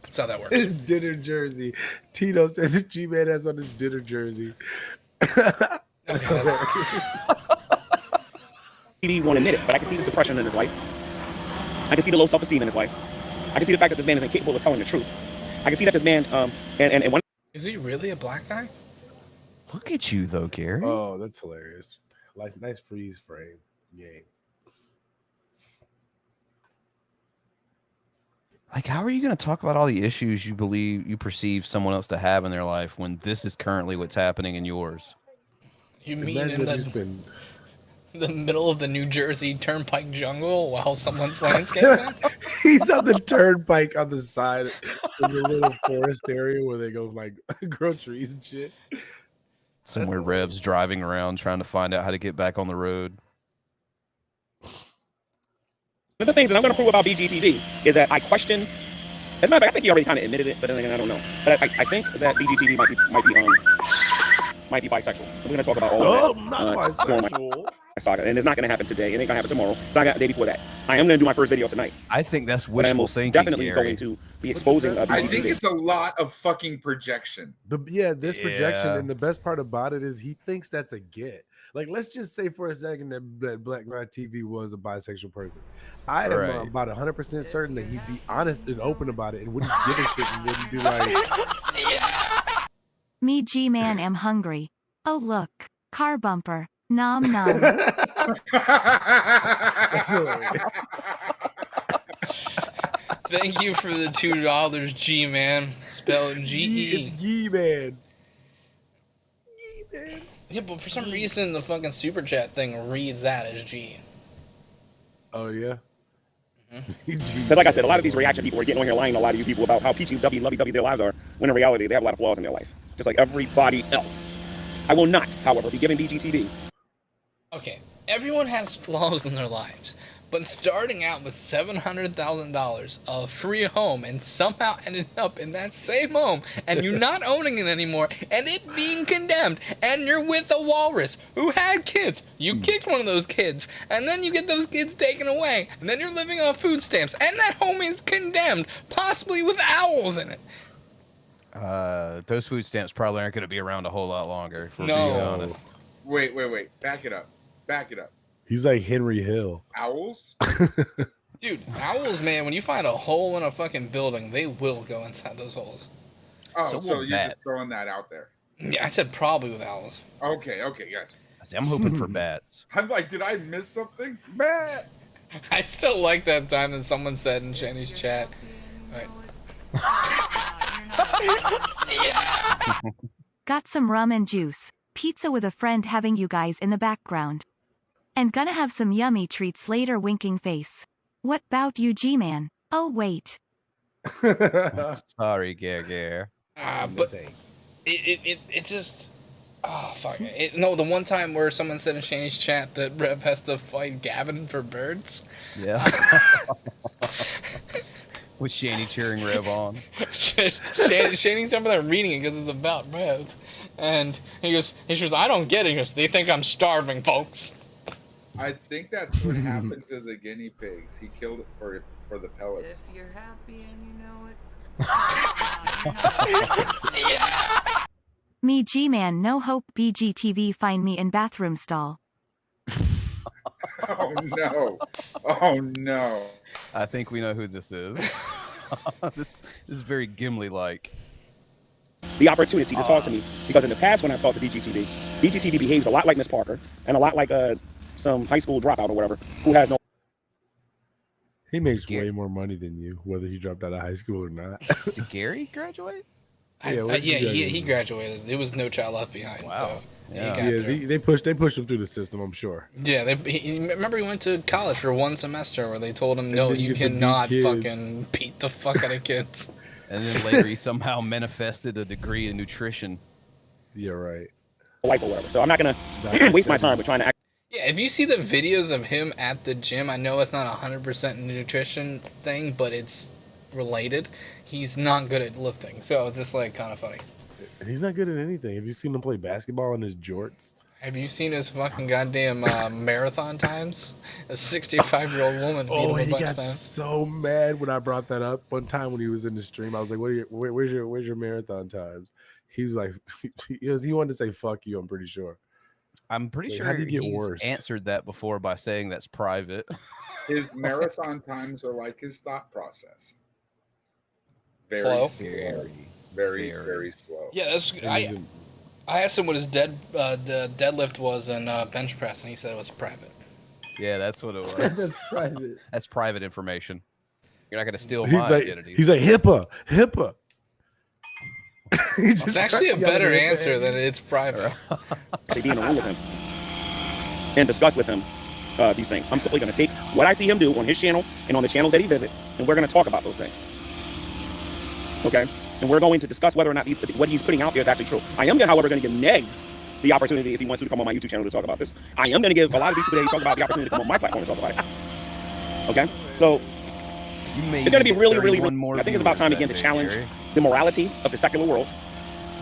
that's how that works. His dinner jersey. Tito says that G-Man has on his dinner jersey. He won't admit it, but I can see the depression in his life. I can see the low self-esteem in his life. I can see the fact that this man is incapable of telling the truth. I can see that this man, and one. Is he really a black guy? Look at you, though, Gary. Oh, that's hilarious. Nice freeze frame game. Like, how are you going to talk about all the issues you perceive someone else to have in their life when this is currently what's happening in yours? You mean Imagine in if you spend the middle of the New Jersey Turnpike jungle while someone's landscaping? He's on the turnpike on the side of the little forest area where they go like grow trees and shit. Somewhere Rev's driving around trying to find out how to get back on the road. One of the things that I'm going to prove about BGTV is that I question. As a matter of fact, I think he already kind of admitted it, but then again, I don't know. But I think that BGTV might be bisexual. We're going to talk about all of that. Not bisexual. Saga, and it's not going to happen today. It ain't going to happen tomorrow. It's not going to the day before that. I am going to do my first video tonight. I think that's wishful thinking. Definitely Gary. going to be exposing. I think it's a lot of fucking projection. This projection, and the best part about it is he thinks that's a get. Like, let's just say for a second that Black Guy TV was a bisexual person. I am about 100% certain that he'd be honest and open about it and wouldn't give a shit and wouldn't be like, Me G-Man am hungry. Oh look, car bumper. Nom nom. that's hilarious. Thank you for the $2, G-Man. Spelled G-E. It's G-Man. Yeah, but for some reason, the fucking super chat thing reads that as G. Oh, yeah? Because like I said, a lot of these reaction people are getting on here lying to a lot of you people about how peachy, lovey-dovey their lives are, when in reality, they have a lot of flaws in their life. Just like everybody else. I will not, however, be giving BGTV. Okay, everyone has flaws in their lives, but starting out with $700,000 of free home and somehow ended up in that same home and you're not owning it anymore and it being condemned and you're with a walrus who had kids. You kicked one of those kids and then you get those kids taken away and then you're living off food stamps and that home is condemned, possibly with owls in it. Those food stamps probably aren't going to be around a whole lot longer, if we're No. being honest. Wait. Back it up. He's like Henry Hill. Owls? Dude, owls, man, when you find a hole in a fucking building, they will go inside those holes. Oh, so you're just throwing that out there. Yeah, I said probably with owls. Okay, yes. I'm hoping for bats. I'm like, did I miss something? Bat. I still like that time that someone said in Shanny's chat. Right. Got some rum and juice. Pizza with a friend having you guys in the background. And gonna have some yummy treats later winking face. What bout you G-Man? Oh wait. Sorry, Gare. But it just... Oh, fuck. No, the one time where someone said in Shanny's chat that Rev has to fight Gavin for birds. Yeah. With Shanny cheering Rev on. Shanny's over there reading it because it's about Rev. And he goes, I don't get it. He goes, they think I'm starving, folks. I think that's what happened to the guinea pigs. He killed it for the pellets. If you're happy and you know it. Me G-Man no hope BGTV find me in bathroom stall. Oh no. I think we know who this is. This is very Gimli-like. The opportunity to talk to me, because in the past when I talked to BGTV behaves a lot like Miss Parker and a lot like some high school dropout or whatever who has no. He makes way more money than you, whether he dropped out of high school or not. Did Gary graduate? He graduated. It was No Child Left Behind. Wow. So They pushed him through the system, I'm sure. Yeah, remember he went to college for one semester where they told him, no, you cannot fucking beat the fuck out of kids. And then later he somehow manifested a degree in nutrition. Yeah, right. Life or whatever. So I'm not gonna waste my time with trying to act. Yeah, if you see the videos of him at the gym, I know it's not 100% nutrition thing, but it's related. He's not good at lifting, so it's just like kind of funny. He's not good at anything. Have you seen him play basketball in his jorts? Have you seen his fucking goddamn marathon times? A 65-year-old woman. Oh, he got so mad when I brought that up one time when he was in the stream. I was like, "Where's your marathon times?" He was like, he wanted to say "fuck you." I'm pretty sure. I'm pretty sure how do you get he's worse? answered that before by saying that's private. His marathon times are like his thought process. Very Slow? Very slow. Yeah, that's. I asked him what his the deadlift was in bench press, and he said it was private. Yeah, that's what it was. That's private. That's private information. You're not going to steal He's my identity. He's like HIPAA. It's actually a better answer than it's private. They be in a room with him. and discuss with him these things. I'm simply going to take what I see him do on his channel and on the channels that he visits, and we're going to talk about those things. Okay? And we're going to discuss whether or not what he's putting out there is actually true. I am, however, going to give Negz the opportunity, if he wants to come on my YouTube channel to talk about this. I am going to give a lot of these people that he talk about the opportunity to come on my platform to talk about it. Okay? So, it's going to be really, I think it's about time again to challenge the morality of the secular world,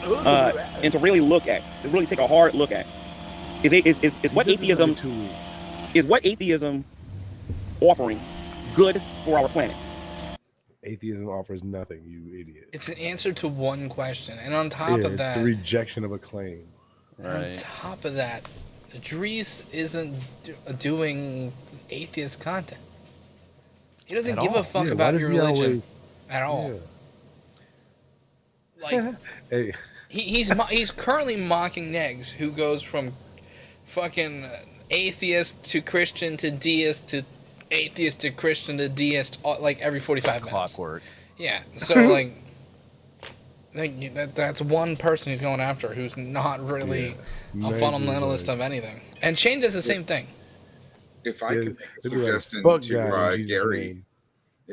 and to really take a hard look at, is what atheism offering good for our planet? Atheism offers nothing, you idiot. It's an answer to one question, and on top of that, it's the rejection of a claim. On top of that, Dries isn't doing atheist content. He doesn't give a fuck about your religion at all. Like, hey. he's currently mocking Negz, who goes from fucking atheist to Christian to deist to atheist to Christian to deist, like every 45 minutes. Clockwork. Yeah, so that's one person he's going after who's not really a fundamentalist of anything. And Shane does the same thing. If I could make a suggestion to Gary,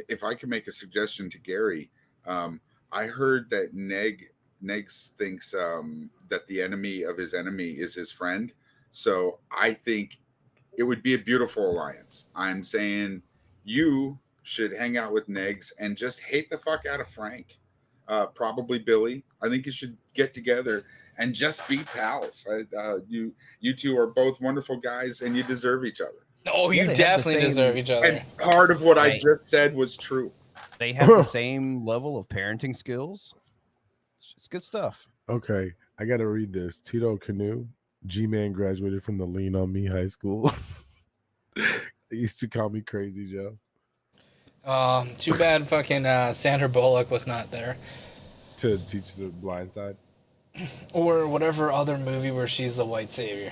if I could make a suggestion to Gary, I heard that Negz thinks that the enemy of his enemy is his friend. So I think it would be a beautiful alliance. I'm saying you should hang out with Negz and just hate the fuck out of Frank. Probably Billy. I think you should get together and just be pals. You two are both wonderful guys, and you deserve each other. Oh, you definitely deserve each other. And part of what I just said was true. They have the same level of parenting skills. It's good stuff. Okay, I got to read this. Tito Canoe, G-Man graduated from the Lean On Me high school. They used to call me Crazy Joe. Too bad fucking Sandra Bullock was not there to teach the blind side, or whatever other movie where she's the white savior.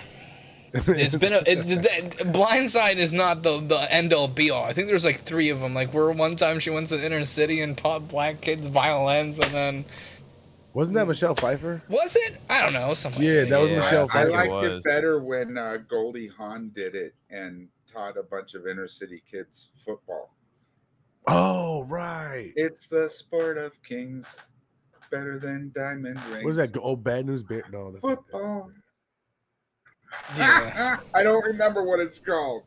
It's been Blind Side is not the end all be all. I think there's like 3 of them. Like where one time she went to the inner city and taught black kids violins, and then wasn't that Michelle Pfeiffer? Was it? I don't know. Yeah, that was Michelle Pfeiffer. I liked it better when Goldie Hawn did it and taught a bunch of inner city kids football. Oh, right. It's the sport of kings, better than diamond rings. What is that? Oh, Bad News Bear? No, that's football. Yeah. I don't remember what it's called.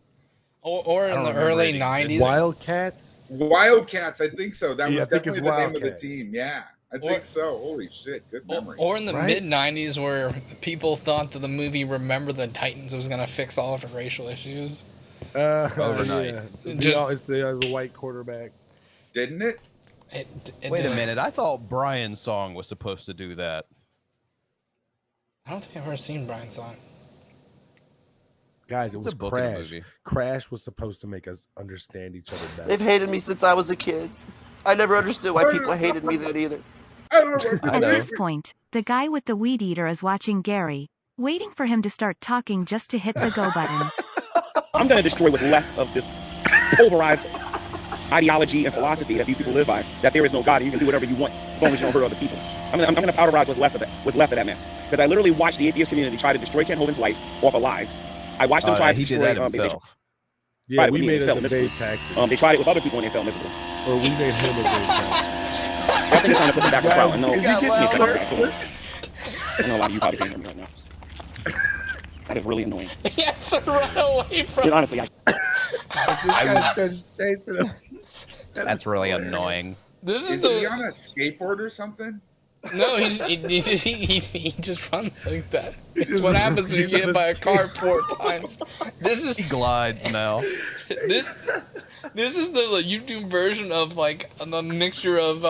Or in the early 90s. Wildcats? Wildcats, I think so. That was I think definitely the name of the team. Yeah, I think so. Holy shit, good memory. Or in the mid 90s where people thought that the movie Remember the Titans was going to fix all of the racial issues. Overnight. Yeah. It's the white quarterback. Didn't it? Wait a minute. I thought Brian's song was supposed to do that. I don't think I've ever seen Brian's song. Guys, it was Crash. Crash was supposed to make us understand each other better. They've hated me since I was a kid. I never understood why people hated me then either. At this point, the guy with the weed eater is watching Gary, waiting for him to start talking just to hit the go button. I'm going to destroy what's left of this pulverized ideology and philosophy that these people live by, that there is no God and you can do whatever you want as long as you don't hurt other people. I'm going to powderize what's left of that mess. Because I literally watched the atheist community try to destroy Ken Hogan's life off of lies. I watched them try to destroy himself. Yeah, we made us evade taxes. They tried it with other people and they felt miserable. Or we made him evade taxes. I think it's time to put them back on trial. I know a lot of you probably can't hear me right now. That is really annoying. He has to run away from honestly, chasing him. That's really annoying. Is he on a skateboard or something? No, he just runs like that. It's what happens when you get hit by a car 4 times. He glides now. This is the YouTube version of like a mixture of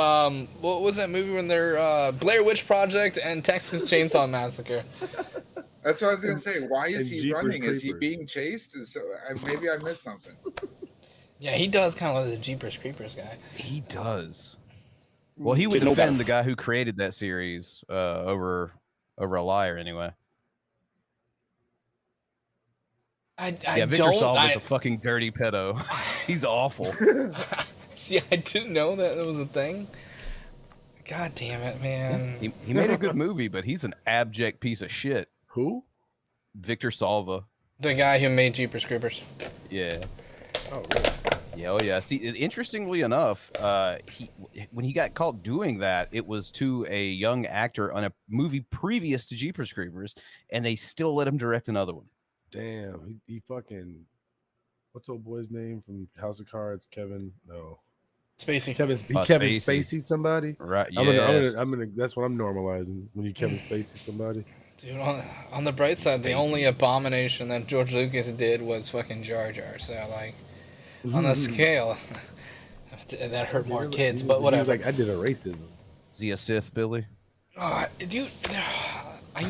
what was that movie when they're Blair Witch Project and Texas Chainsaw Massacre. That's what I was gonna say. Why is he running? Is he being chased? Maybe I missed something. Yeah, he does kind of like the Jeepers Creepers guy. He does. Well, he would defend the guy who created that series over a liar anyway. Victor Saul was a fucking dirty pedo. He's awful. See, I didn't know that was a thing. God damn it, man. He made a good movie, but he's an abject piece of shit. Who? Victor Salva. The guy who made Jeepers Creepers. Yeah. Oh, really? Yeah, oh yeah. See, interestingly enough, when he got caught doing that, it was to a young actor on a movie previous to Jeepers Creepers, and they still let him direct another one. Damn, he fucking, what's old boy's name from House of Cards? Kevin? No. Spacey. Kevin Spacey somebody? Right. I'm gonna. That's what I'm normalizing when you Kevin Spacey somebody. Dude, on the bright side, the only abomination that George Lucas did was fucking Jar Jar. So like, on the scale, that hurt more kids. But whatever. He was like, I did a racism. Is he a Sith, Billy? Oh, dude, I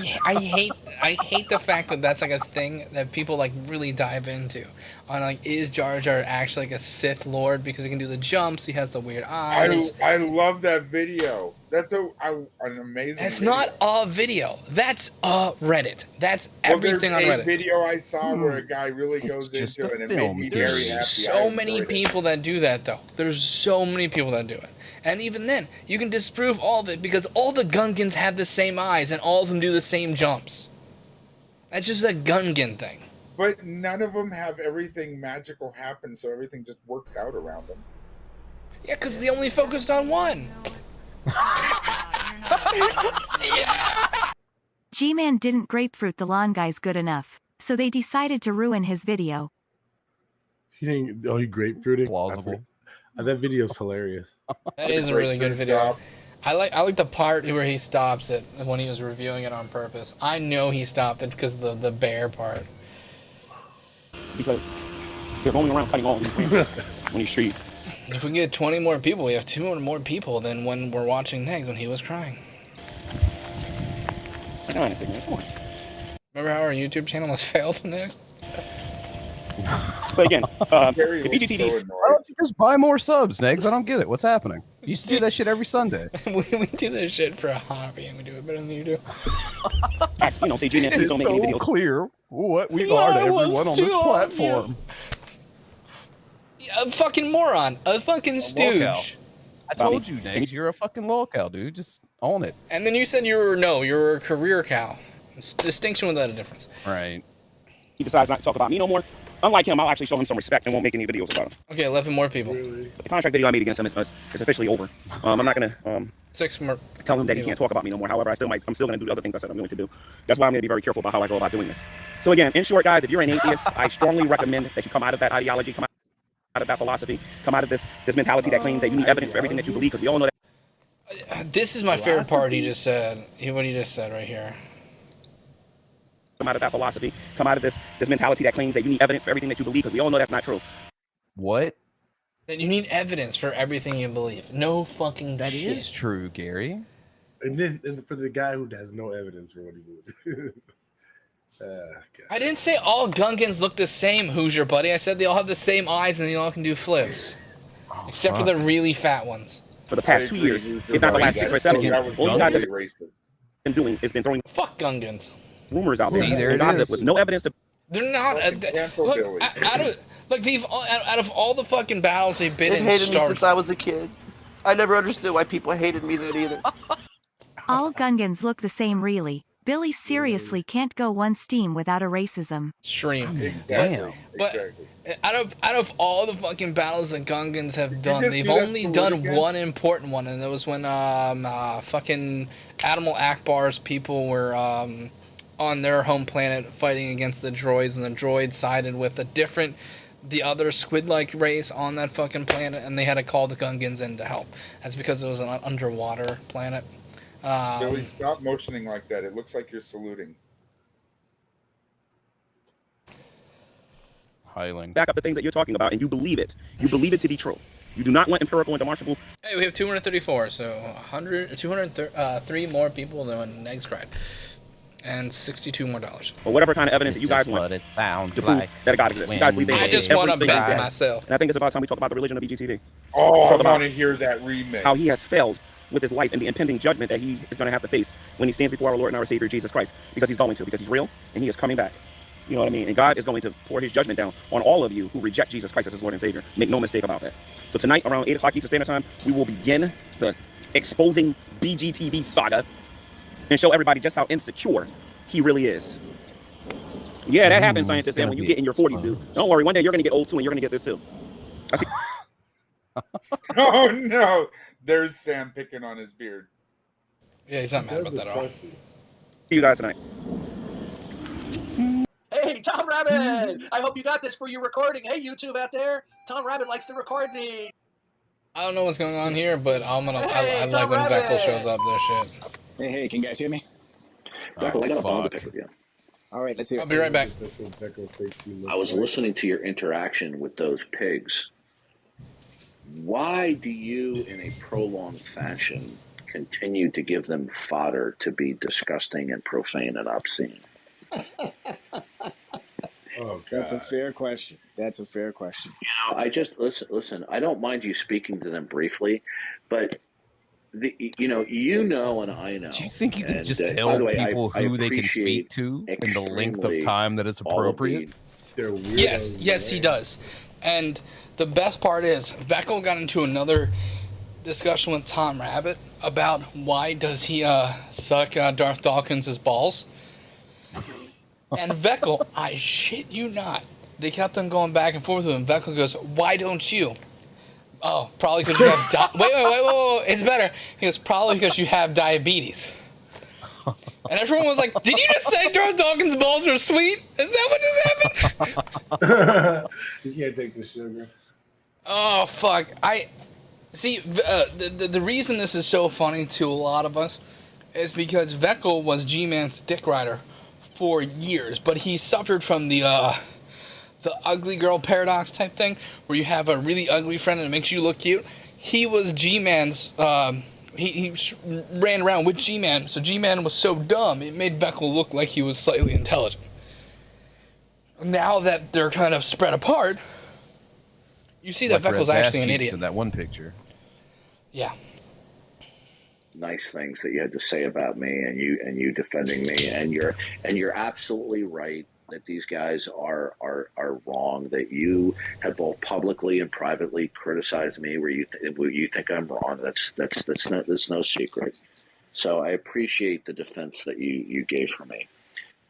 hate the fact that that's like a thing that people like really dive into. On like, is Jar Jar actually like a Sith Lord because he can do the jumps? He has the weird eyes. I love that video. That's an amazing. That's video. not a video. That's Reddit. That's everything on Reddit. There's a video I saw where a guy really goes into it and it made me very happy. So many people that do that though. There's so many people that do it. And even then, you can disprove all of it because all the Gungans have the same eyes and all of them do the same jumps. That's just a Gungan thing. But none of them have everything magical happen, so everything just works out around them. Yeah, because they only focused on one. G-Man didn't grapefruit the lawn guys good enough, so they decided to ruin his video. He didn't. Oh, he grapefruited. Plausible. That video's hilarious. That is a really good video. I like the part where he stops it when he was reviewing it on purpose. I know he stopped it because of the bear part. Because they're roaming around fighting all these branches on these trees. If we get 20 more people, we have 200 more people than when we're watching Negz when he was crying. I know anything, man. Come on. Remember how our YouTube channel has failed, Negz? But again, the BGTV. Why don't you just buy more subs, Negz? I don't get it. What's happening? You used to do that shit every Sunday. we do that shit for a hobby, and we do it better than you do. You know, say G-Man, It is don't make any so videos. clear what we are to everyone on this platform. A fucking moron. A fucking stooge. I told you, Negz, you're a fucking lolcow, dude. Just own it. And then you said you were a career cow. It's distinction without a difference. Right. He decides not to talk about me no more. Unlike him, I'll actually show him some respect and won't make any videos about him. Okay, 11 more people. But the contract video I made against him is officially over. I'm not gonna 6 more. Tell him that he can't talk about me no more. However, I'm still gonna do the other things I said I'm going to do. That's why I'm gonna be very careful about how I go about doing this. So again, in short, guys, if you're an atheist, I strongly recommend that you come out of that ideology, come out of that philosophy, come out of this mentality that claims that you need evidence for everything that you believe, because we all know that. This is my favorite part he just said. What he just said right here. Come out of that philosophy, come out of this mentality that claims that you need evidence for everything that you believe, because we all know that's not true. What? That you need evidence for everything you believe. No fucking That shit. is true, Gary. And for the guy who has no evidence for what he believes. I didn't say all Gungans look the same, Hoosier buddy. I said they all have the same eyes and they all can do flips. Except for the really fat ones. For the past 2 years, if not the last 6 or 7 years, all you guys have been doing is been throwing fuck Gungans. Rumors out there. See, there it gossip is. with no evidence to. They're not. Look, out of all the fucking battles they've been They've in, hated me since I was a kid. I never understood why people hated me then either. All Gungans look the same really. Billy seriously can't go one Steam without a racism. Stream. Damn. But out of all the fucking battles that Gungans have done, they've only done one important one, and that was when fucking Admiral Akbar's people were on their home planet fighting against the droids, and the droids sided with the other squid-like race on that fucking planet, and they had to call the Gungans in to help. That's because it was an underwater planet. Billy, stop motioning like that. It looks like you're saluting. Highling. Back up the things that you're talking about, and you believe it. You believe it to be true. You do not want empirical and demonstrable. Hey, we have 234, so 203 more people than when Negz cried. And $62 more. Or whatever kind of evidence that you guys want. What it sounds to prove like that a God exists. You guys believe I just want to bet myself. And I think it's about time we talk about the religion of BGTV. Oh, I want to hear that remix. How he has failed with his life and the impending judgment that he is going to have to face when he stands before our Lord and our Savior Jesus Christ, because he's real and he is coming back. You know what I mean? And God is going to pour his judgment down on all of you who reject Jesus Christ as his Lord and Savior. Make no mistake about that. So tonight around 8 o'clock Eastern Standard Time, we will begin the exposing BGTV saga and show everybody just how insecure he really is. Yeah, that happens, scientists. And when you get in your 40s, dude, don't worry. One day you're gonna get old too, and you're gonna get this too. Oh no! There's Sam picking on his beard. Yeah, he's not mad about that at all. See you guys tonight. Hey, Tom Rabbit! I hope you got this for your recording. Hey, YouTube out there, Tom Rabbit likes to record the. I don't know what's going on here, but I like Tom when Rabbit! Veckel shows up. Their shit. Hey, can you guys hear me? Veckel, I got a bone to pick with you. All right, let's hear it. I'll be right back. I was listening to your interaction with those pigs. Why do you, in a prolonged fashion, continue to give them fodder to be disgusting and profane and obscene? Oh, that's a fair question. That's a fair question. You know, I just listen. I don't mind you speaking to them briefly, but you know, and I know. Do you think you can just by tell the way, people I who they can speak appreciate to and the length of extremely time that is appropriate? They're weird. Yes, he does. And the best part is Veckel got into another discussion with Tom Rabbit about why does he suck Darth Dawkins' balls. And Veckel, I shit you not, they kept on going back and forth with him. Veckel goes, "Why don't you?" Oh, probably because you have wait, it's better. He goes, "Probably because you have diabetes." And everyone was like, "Did you just say Darth Dawkins' balls are sweet? Is that what just happened?" You can't take the sugar. Oh fuck! I see. The reason this is so funny to a lot of us is because Veckel was G-Man's dick rider for years, but he suffered from the ugly girl paradox type thing, where you have a really ugly friend and it makes you look cute. He was G-Man's. He ran around with G-Man, so G-Man was so dumb it made Veckel look like he was slightly intelligent. Now that they're kind of spread apart, you see that Veckel's actually an idiot. In that one picture. Yeah. Nice things that you had to say about me, and you defending me, and you're absolutely right that these guys are wrong. That you have both publicly and privately criticized me where you think I'm wrong. That's no secret. So I appreciate the defense that you gave for me,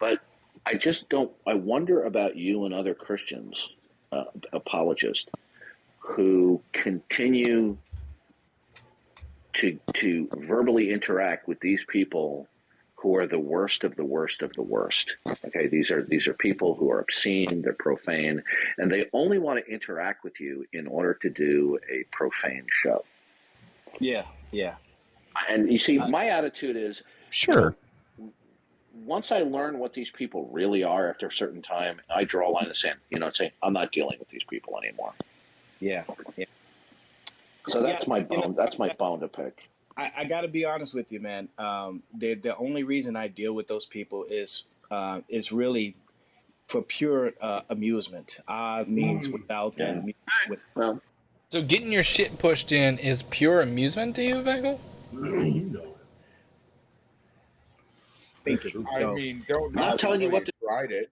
but I just don't. I wonder about you and other Christians, apologists, who continue to verbally interact with these people who are the worst of the worst of the worst. Okay, these are people who are obscene, they're profane, and they only want to interact with you in order to do a profane show. Yeah. And you see, my attitude is, sure. Once I learn what these people really are after a certain time, I draw a line in the sand. Saying I'm not dealing with these people anymore. Yeah. So that's my bone. That's my bone to pick. I got to be honest with you, man. The only reason I deal with those people is really for pure amusement. Means without and with. Well, so getting your shit pushed in is pure amusement to you, Veckel? I mean, don't. I'm not telling you what to ride it.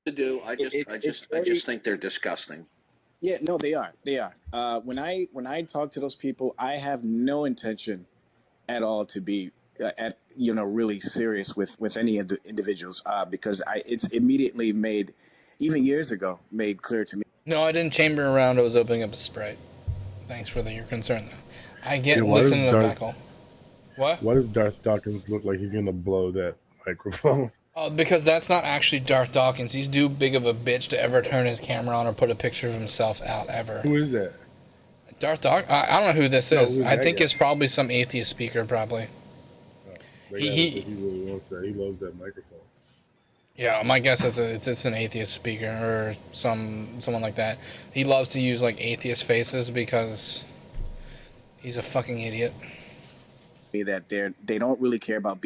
To do. I just think they're disgusting. Yeah, no, they are. When I talk to those people, I have no intention at all to be really serious with any of the individuals because it's immediately made, even years ago, made clear to me. No, I didn't chamber around. I was opening up a Sprite. Thanks for your concern, though. I get listening to Veckel. What? Why does Darth Dawkins look like he's gonna blow that microphone? Because that's not actually Darth Dawkins. He's too big of a bitch to ever turn his camera on or put a picture of himself out ever. Who is that? Darth Dawkins? I don't know who this is. I think it's probably some atheist speaker, probably. He really wants that. He loves that microphone. Yeah, my guess is it's an atheist speaker or someone like that. He loves to use like atheist faces because he's a fucking idiot. That they don't really care about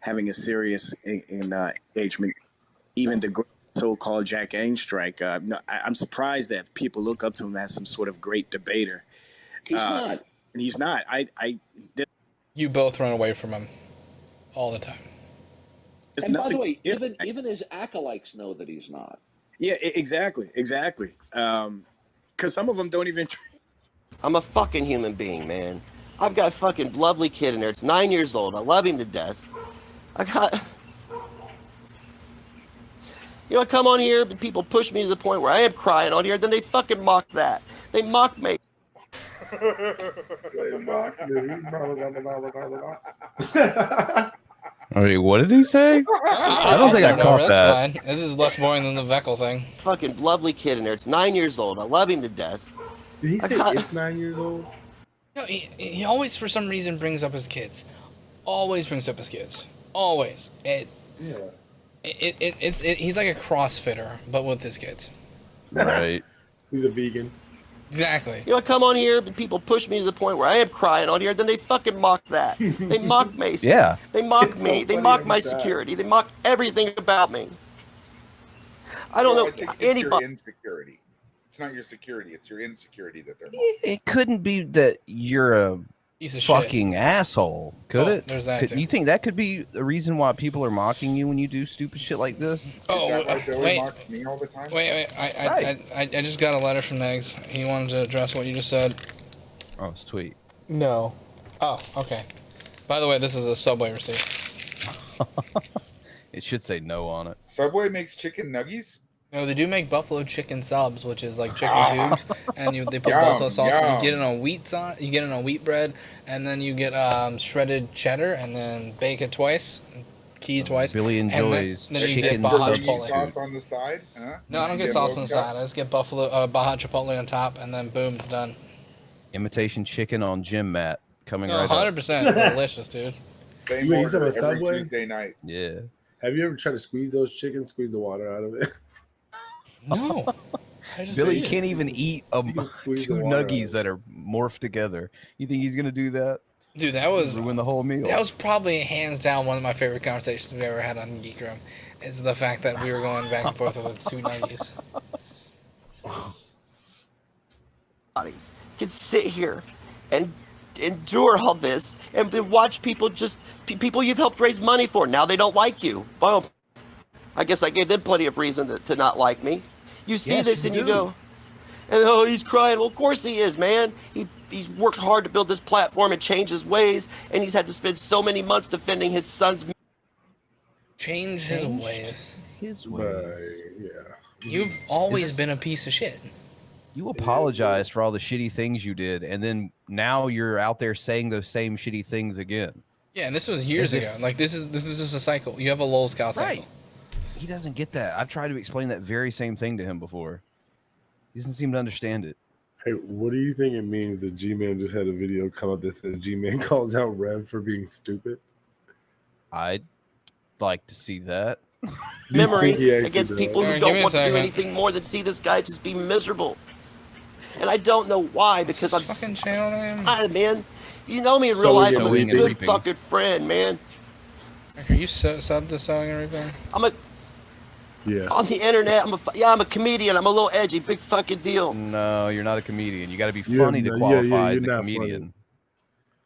having a serious engagement. Even the so-called Jack Ainge strike. I'm surprised that people look up to him as some sort of great debater. He's not. And he's not. You both run away from him all the time. And by the way, even his acolytes know that he's not. Yeah, exactly. Because some of them don't even. I'm a fucking human being, man. I've got a fucking lovely kid in there. It's 9 years old. I love him to death. You know, I come on here, but people push me to the point where I am crying on here. Then they fucking mock that. They mock me. Wait, what did he say? I don't think I caught that. Fine. This is less boring than the Veckel thing. Fucking lovely kid in there. It's 9 years old. I love him to death. Did he say it's 9 years old? No, he always, for some reason, brings up his kids. Always brings up his kids. Always. He's like a CrossFitter, but with his kids. Right. He's a vegan. Exactly. You know, I come on here, but people push me to the point where I am crying on here. Then they fucking mock that. They mock me. Yeah. They mock It's me. so They funny mock every my time. security. They mock everything about me. I don't know I think it's anybody. your insecurity. It's not your security. It's your insecurity that they're. It couldn't be that you're a Piece of fucking asshole, could Oh, it? there's that, too. You think that could be the reason why people are mocking you when you do stupid shit like this? Oh, Is that why Billy wait. mocks me all the time? Wait. I just got a letter from Negz. He wanted to address what you just said. Oh, sweet. No. Oh, okay. By the way, this is a Subway receipt. It should say no on it. Subway makes chicken nuggies. No, they do make buffalo chicken subs, which is like chicken cubes, and they put Yum, buffalo sauce. And yum. you get it on wheat sauce. You get it on wheat bread, and then you get shredded cheddar, and then bake it twice, key twice. Billy and then- enjoys then you get chicken Baja Barbecue Chipotle. sauce on the side? Huh? No, I don't get sauce on the side. I just get buffalo Baja Chipotle on top, and then boom, it's done. Imitation chicken on gym mat coming right up. 100% delicious, dude. Same Wait, you order talking about every Subway? Tuesday night. Yeah. Have you ever tried to squeeze those chickens, squeeze the water out of it? No. I just Billy ate it. can't even eat squeeze two the water nuggies that are morphed together. You think he's gonna do that? Dude, that was Ruin the whole meal. That was probably hands down one of my favorite conversations we've ever had on Geek Room. Is the fact that we were going back and forth with the two nuggies. Can sit here and endure all this and then watch people people you've helped raise money for. Now they don't like you. Boom. I guess I gave them plenty of reason to not like me. You see Yes, this you and you do. go, and oh, he's crying. Well, of course he is, man. He's worked hard to build this platform and change his ways, and he's had to spend so many months defending his son's. Change his ways. His ways. Yeah. You've always been a piece of shit. You apologized for all the shitty things you did, and then now you're out there saying those same shitty things again. Yeah, and this was years As if- ago. Like this is just a cycle. You have a Lowell Scout cycle. Right. He doesn't get that. I've tried to explain that very same thing to him before. He doesn't seem to understand it. Hey, what do you think it means that G-Man just had a video come up that said G-Man calls out Rev for being stupid? I'd like to see that. Memory think he actually against does? people who Alright, don't give me a want to do second. anything more than see this guy just be miserable. And I don't know why, because I'm Fucking channel name. man. You know me in real Sewing life. and I'm a reaping. good fucking friend, man. Are you sub to Sewing and Reaping? I'm a Yeah. on the internet. I'm a comedian. I'm a little edgy. Big fucking deal. No, you're not a comedian. You got to be Yeah, funny to no, yeah, qualify yeah, as a you're not comedian.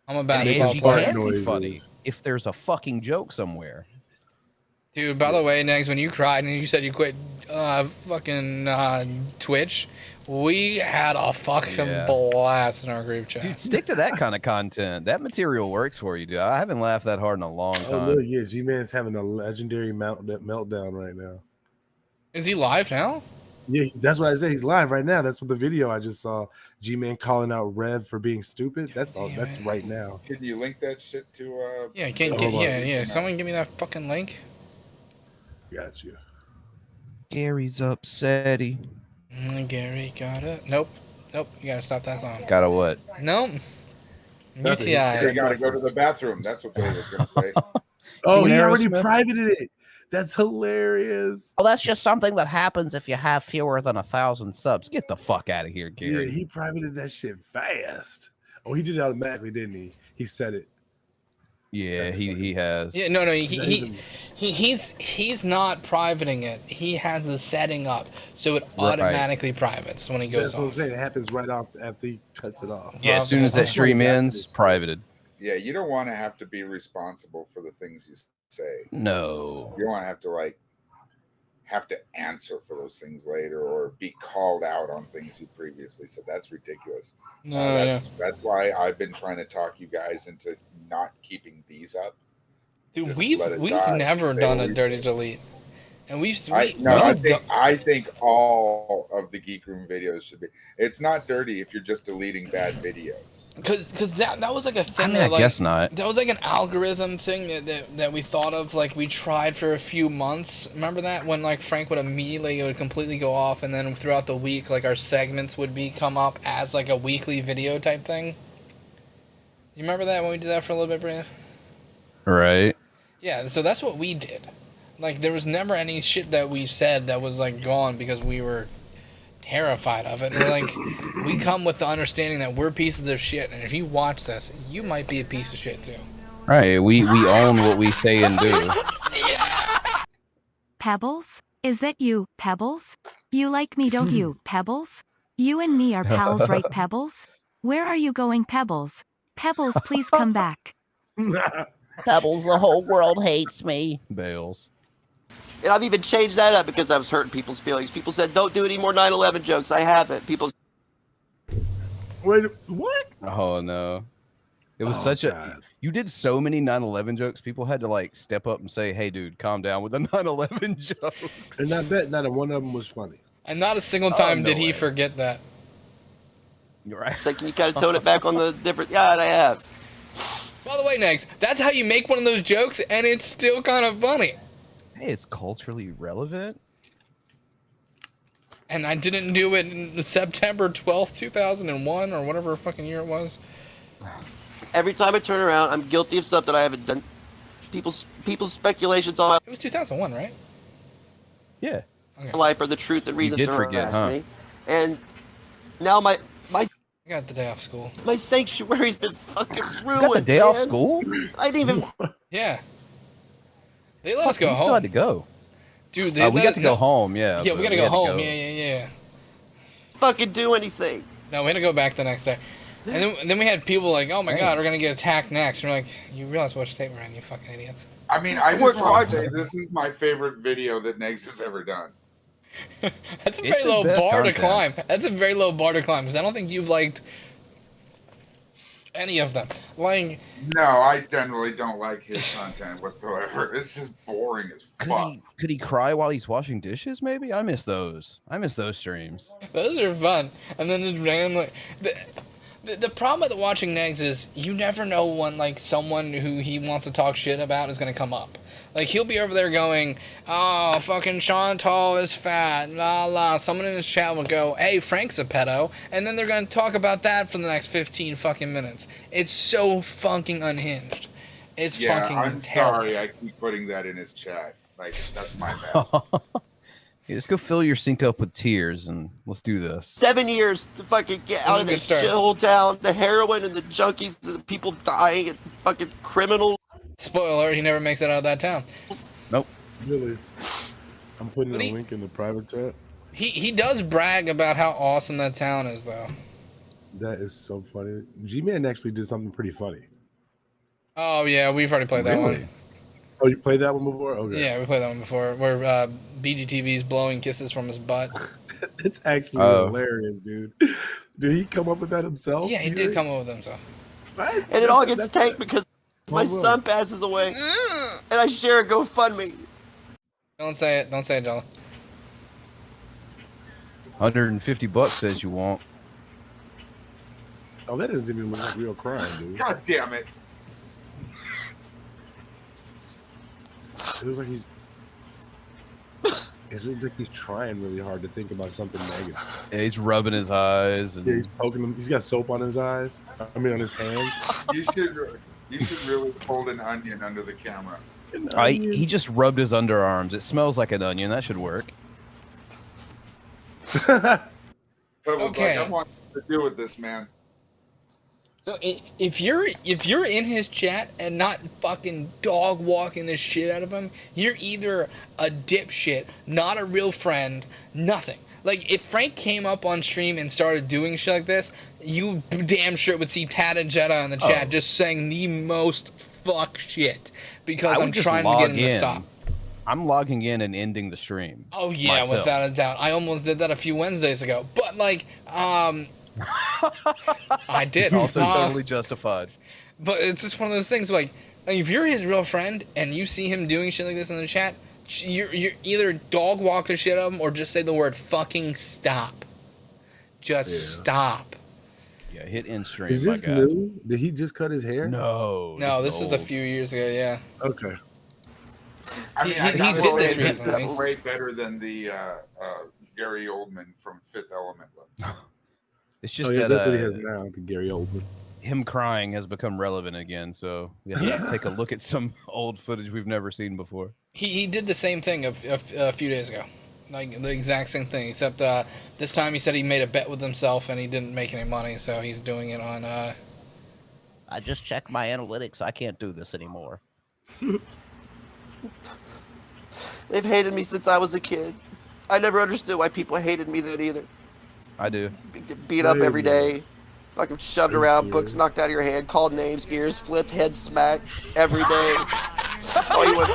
I'm a And basketball edgy player. can be noises. funny if there's a fucking joke somewhere. Dude, by the way, Negz, when you cried and you said you quit fucking Twitch, we had a fucking Yeah. blast in our group chat. Dude, stick to that kind of content. That material works for you, dude. I haven't laughed that hard in a long Oh, time. look, yeah, G-Man's having a legendary meltdown right now. Is he live now? Yeah, that's what I say. He's live right now. That's what the video I just saw. G-Man calling out Rev for being stupid. That's all. That's right now. Can you link that shit to? Yeah, can't Hold on. yeah. Someone give me that fucking link. Got you. Gary's upsetty. Gary got it. Nope. You gotta stop that song. Got a what? Nope. Nothing. You UTI. gotta go to the bathroom. That's what Billy was gonna say. Oh, King he already Aerosmith? privated it. That's hilarious. Oh, that's just something that happens if you have fewer than 1,000 subs. Get the fuck out of here, Yeah, Gary. he privated that shit fast. Oh, he did it automatically, didn't he? He said it. Yeah, That's he has. Yeah, no, Is that even- he's not privating it. He has the setting up so it automatically privates when he goes That's what I'm off. saying. It happens right off after he cuts it off. Yeah, as soon as that stream ends, privated. Yeah, you don't want to have to be responsible for the things you say. No. You don't want to have to answer for those things later or be called out on things you previously said. That's ridiculous. That's why I've been trying to talk you guys into not keeping these up. Dude, Just we've let it we've die. never They done a will- dirty delete. And I think all of the Geek Room videos should be. It's not dirty if you're just deleting bad videos. Because that was like a thing. I guess not. That was like an algorithm thing that we thought of. Like we tried for a few months. Remember that when like Frank would immediately it would completely go off, and then throughout the week like our segments would come up as like a weekly video type thing. You remember that when we did that for a little bit, Bran? Right. Yeah. So that's what we did. Like, there was never any shit that we said that was, like, gone because we were terrified of it. We're like, we come with the understanding that we're pieces of shit, and if you watch this, you might be a piece of shit, too. Right, we own what we say and do. Pebbles? Is that you, Pebbles? You like me, don't you, Pebbles? You and me are pals, right, Pebbles? Where are you going, Pebbles? Pebbles, please come back. Pebbles, the whole world hates me. Bales. And I've even changed that up because I was hurting people's feelings. People said, don't do any more 9/11 jokes. I haven't. People. Wait, what? Oh, no. It was such a... You did so many 9/11 jokes, people had to, like, step up and say, hey, dude, calm down with the 9/11 jokes. And I bet not one of them was funny. And not a single time did he forget that. You're right. It's like, can you kind of tone it back on the different... Yeah, I have. By the way, Negz, that's how you make one of those jokes, and it's still kind of funny. Hey, it's culturally relevant. And I didn't do it in September 12th, 2001, or whatever fucking year it was. Every time I turn around, I'm guilty of something I haven't done. People's speculations on It was 2001, right? Yeah. my life are the truth and reason did to forget, harass me. And now my I got the day off school. my sanctuary's been fucking ruined. You got the day off man. school? I didn't even... Yeah. They let us go You home. still had to go. Dude, We got to go home, yeah. Yeah, we got to go home. Yeah. Fucking do anything. No, we had to go back the next day. And then we had people like, oh my god, we're going to get attacked next. And we're like, you realize what state we're in, you fucking idiots. I mean, I just want to say this is my favorite video that Negz has ever done. That's a very low bar to climb. That's a very low bar to climb because I don't think you've liked any of them. Like, no, I generally don't like his content whatsoever. It's just boring as fuck. Could he cry while he's washing dishes, maybe? I miss those. I miss those streams. those are fun. And then just randomly... The problem with watching Negz is you never know when, like, someone who he wants to talk shit about is going to come up. Like, he'll be over there going, oh, fucking Chantal is fat, la la. Someone in his chat will go, hey, Frank's a pedo. And then they're going to talk about that for the next 15 fucking minutes. It's so fucking unhinged. It's fucking I'm terrible. sorry I keep putting that in his chat. Like, that's my bad. Yeah, just go fill your sink up with tears and let's do this. 7 years to fucking get out of this shithole town. The heroin and the junkies, the people dying, and fucking criminals. Spoiler alert, he never makes it out of that town. Nope. Really? I'm putting a link in the private chat. He does brag about how awesome that town is, though. That is so funny. G-Man actually did something pretty funny. Oh, yeah, we've already played that one. Oh, you played that one before? Okay. Yeah, we played that one before, where BGTV's blowing kisses from his butt. It's actually hilarious, dude. Did he come up with that himself? Yeah, he did come up with himself. And it all gets tanked because my son passes away. And I share a GoFundMe. Don't say it. Don't say it, John. $150 says you won't. Oh, that doesn't even look like real crime, dude. God damn it. It looks like he's trying really hard to think about something negative. Yeah, he's rubbing his eyes. And... Yeah, he's poking him. He's got soap on his eyes. I mean, on his hands. You should really hold an onion under the camera. He just rubbed his underarms. It smells like an onion. That should work. Okay. Like, I want to deal with this, man. So if you're in his chat and not fucking dog walking the shit out of him, you're either a dipshit, not a real friend, nothing. Like, if Frank came up on stream and started doing shit like this, you damn sure would see Tad and Jetta in the chat just saying the most fuck shit because I'm trying to get him to stop. I'm logging in and ending the stream. Oh yeah, myself. Without a doubt. I almost did that a few Wednesdays ago. But like, I did. Also totally justified. But it's just one of those things like, if you're his real friend and you see him doing shit like this in the chat, you're either dog walk the shit out of them or just say the word fucking stop. Just stop. Yeah, hit end stream. Is this new? Did he just cut his hair? No, this was a few years ago. Yeah. Okay. I mean, he did this that's recently. way better than the Gary Oldman from Fifth Element look. It's just that's what he has now, the Gary Oldman. Him crying has become relevant again, so we have to take a look at some old footage we've never seen before. He did the same thing a few days ago. Like the exact same thing, except this time he said he made a bet with himself and he didn't make any money, so he's doing it on. I just checked my analytics. I can't do this anymore. They've hated me since I was a kid. I never understood why people hated me then either. I do. Get beat up every day, fucking shoved around, books knocked out of your hand, called names, ears flipped, head smacked every day. Oh, you went.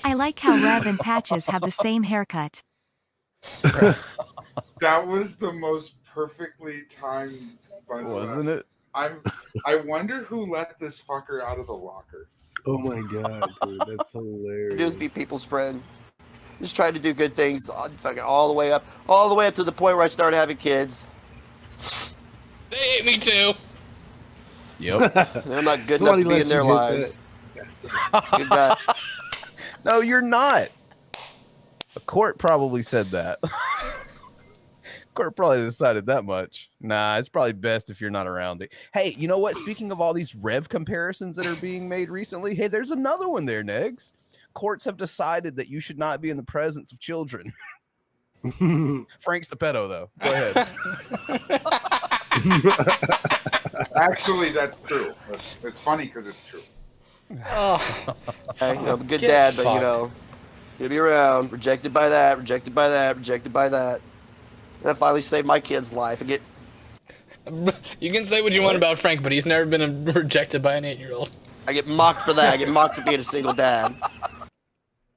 I like how Rev and Patches have the same haircut. That was the most perfectly timed bunch. Wasn't it? I wonder who let this fucker out of the locker. Oh my god, dude, that's hilarious. Just be people's friend. Just trying to do good things, fucking all the way up to the point where I started having kids. They hate me too. Yep. And I'm not good enough to be in their lives. Good guy. No, you're not. A court probably said that. Court probably decided that much. Nah, it's probably best if you're not around. Hey, you know what? Speaking of all these Rev comparisons that are being made recently, hey, there's another one there, Negz. Courts have decided that you should not be in the presence of children. Frank's the pedo, though. Go ahead. Actually, that's true. It's funny because it's true. Hey, I'm a good dad, but you know, gonna be around. Rejected by that, rejected by that, rejected by that. And I finally saved my kid's life. You can say what you want about Frank, but he's never been rejected by an 8-year-old. I get mocked for that. I get mocked for being a single dad.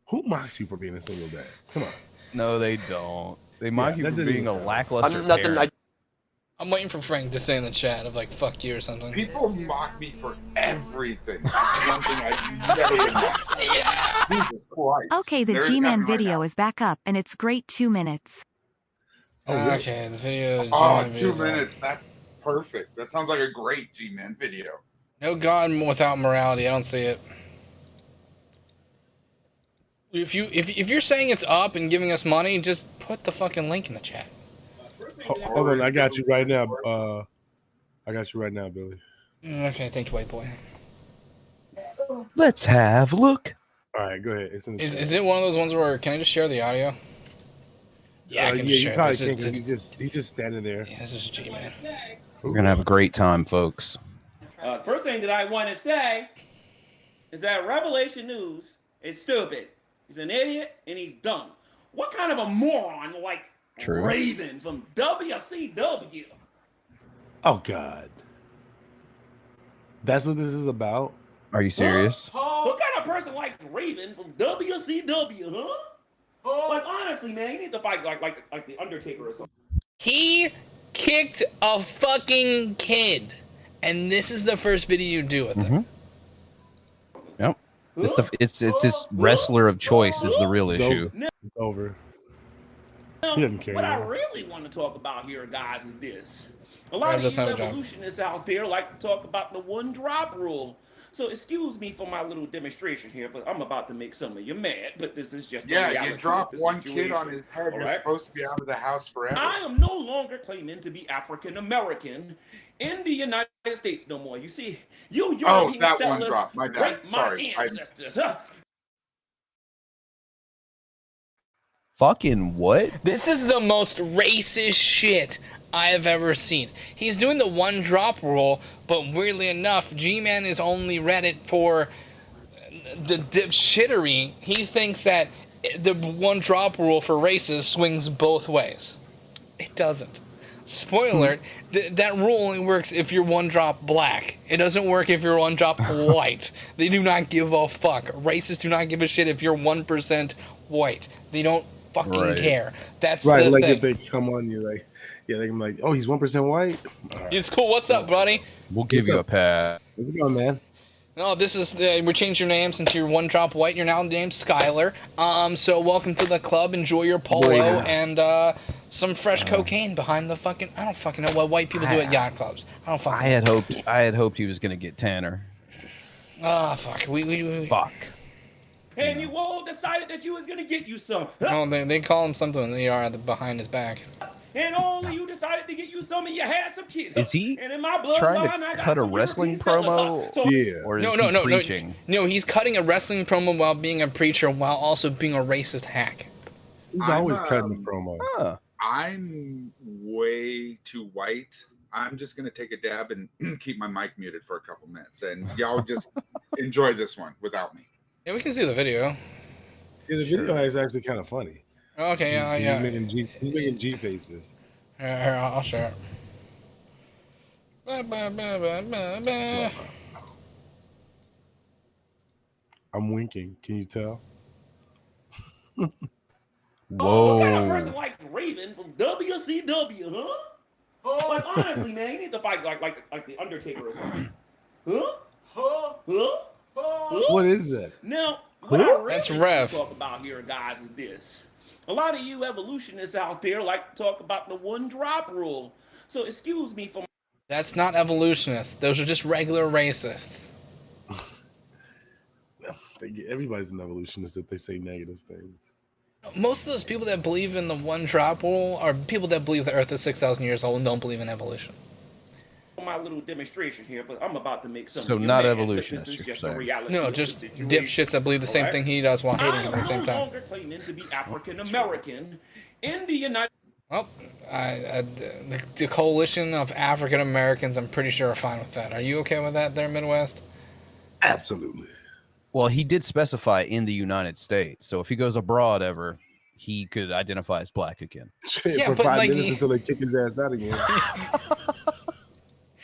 Who mocks you for being a single dad? Come on. No, they don't. They mock you for being a lackluster nothing. parent. I'm waiting for Frank to say in the chat of like "fuck you" or something. People mock me for everything. That's one thing I never Jesus Christ. Okay, the There is G-Man nothing right video now. is back up, and it's great 2 minutes. Okay, the video. Oh, G-Man 2 video's minutes. That's perfect. That sounds like a great G-Man video. No God without morality. I don't see it. If you're saying it's up and giving us money, just put the fucking link in the chat. Hold on, I got you right now. I got you right now, Billy. Okay, thank you, white boy. Let's have a look. All right, go ahead. It's in the chat. Is it one of those ones where can I just share the audio? Yeah, I can you share. probably This can't is- 'cause he's just standing there. Yeah, this is G-Man. We're gonna have a great time, folks. First thing that I want to say is that Revelation News is stupid. He's an idiot and he's dumb. What kind of a moron likes True. Raven from WCW? Oh God, that's what this is about. Are you serious? What kind of person likes Raven from WCW, huh? Like honestly, man, you need to fight like the Undertaker or something. He kicked a fucking kid, and this is the first video you do with him. Yep. It's his wrestler of choice is the real issue. It's over. Now, He doesn't care what I anymore. really want to talk about here, guys, is this. A Rev lot of you doesn't have a job. evolutionists out there like to talk about the one drop rule. So excuse me for my little demonstration here, but I'm about to make some of you mad. But this is just the Yeah, reality you of drop the one kid situation. on his head, All you're right? supposed to be out of the house forever. I am no longer claiming to be African American in the United States no more. You see, you European that one settlers dropped. My bad. raped Sorry. my ancestors. Huh? Fucking what? This is the most racist shit I have ever seen. He's doing the one drop rule, but weirdly enough, G-Man is only read it for the dipshittery. He thinks that the one drop rule for races swings both ways. It doesn't. Spoiler, that rule only works if you're one drop black. It doesn't work if you're one drop white. They do not give a fuck. Racists do not give a shit if you're 1% white. They don't fucking care. That's right. the Like thing. if they come on you, like, yeah, they can be like, oh, he's 1% white. All right. It's cool. What's up, buddy? We'll give you a pass. How's it going, man? No, this is we changed your name since you're one drop white. You're now named Skylar. So welcome to the club. Enjoy your polo and some fresh cocaine behind the fucking. I don't fucking know what white people do at yacht clubs. I don't fucking. I had hoped he was gonna get Tanner. Ah, fuck. We fuck. And you all decided that you was gonna get you some. No, they call him something in the ER behind his back. And only you decided to get you some, and you had some kids. Is he and in my bloodline, trying to I got cut a some wrestling European promo? settlers. Yeah. Or is he preaching? No, he's cutting a wrestling promo while being a preacher, while also being a racist hack. He's always cutting the promo. Huh. I'm way too white. I'm just gonna take a dab and keep my mic muted for a couple minutes, and y'all just enjoy this one without me. Yeah, we can see the video. Yeah, the video is actually kind of funny. Okay, yeah. He's making G faces. Here, I'll share it. I'm winking. Can you tell? Oh, what kind of person likes Raven from WCW, huh? Oh, like honestly, man, you need to fight like the Undertaker or something. Huh? What is that? Now, what I really That's want Rev. to talk about here, guys, is this. A lot of you evolutionists out there like to talk about the one drop rule. So excuse me for. That's not evolutionists. Those are just regular racists. Everybody's an evolutionist if they say negative things. Most of those people that believe in the one drop rule are people that believe the Earth is 6,000 years old and don't believe in evolution. My little demonstration here, but I'm about to make some. So not evolutionists, you're saying? No, just dipshits that believe the same thing he does while hating him at the same I'm no time. longer claiming to be African American in the United. Well, the coalition of African Americans, I'm pretty sure are fine with that. Are you okay with that there, Midwest? Absolutely. Well, he did specify in the United States, so if he goes abroad ever, he could identify as black again. Yeah, for 5 minutes until they kick his ass out again.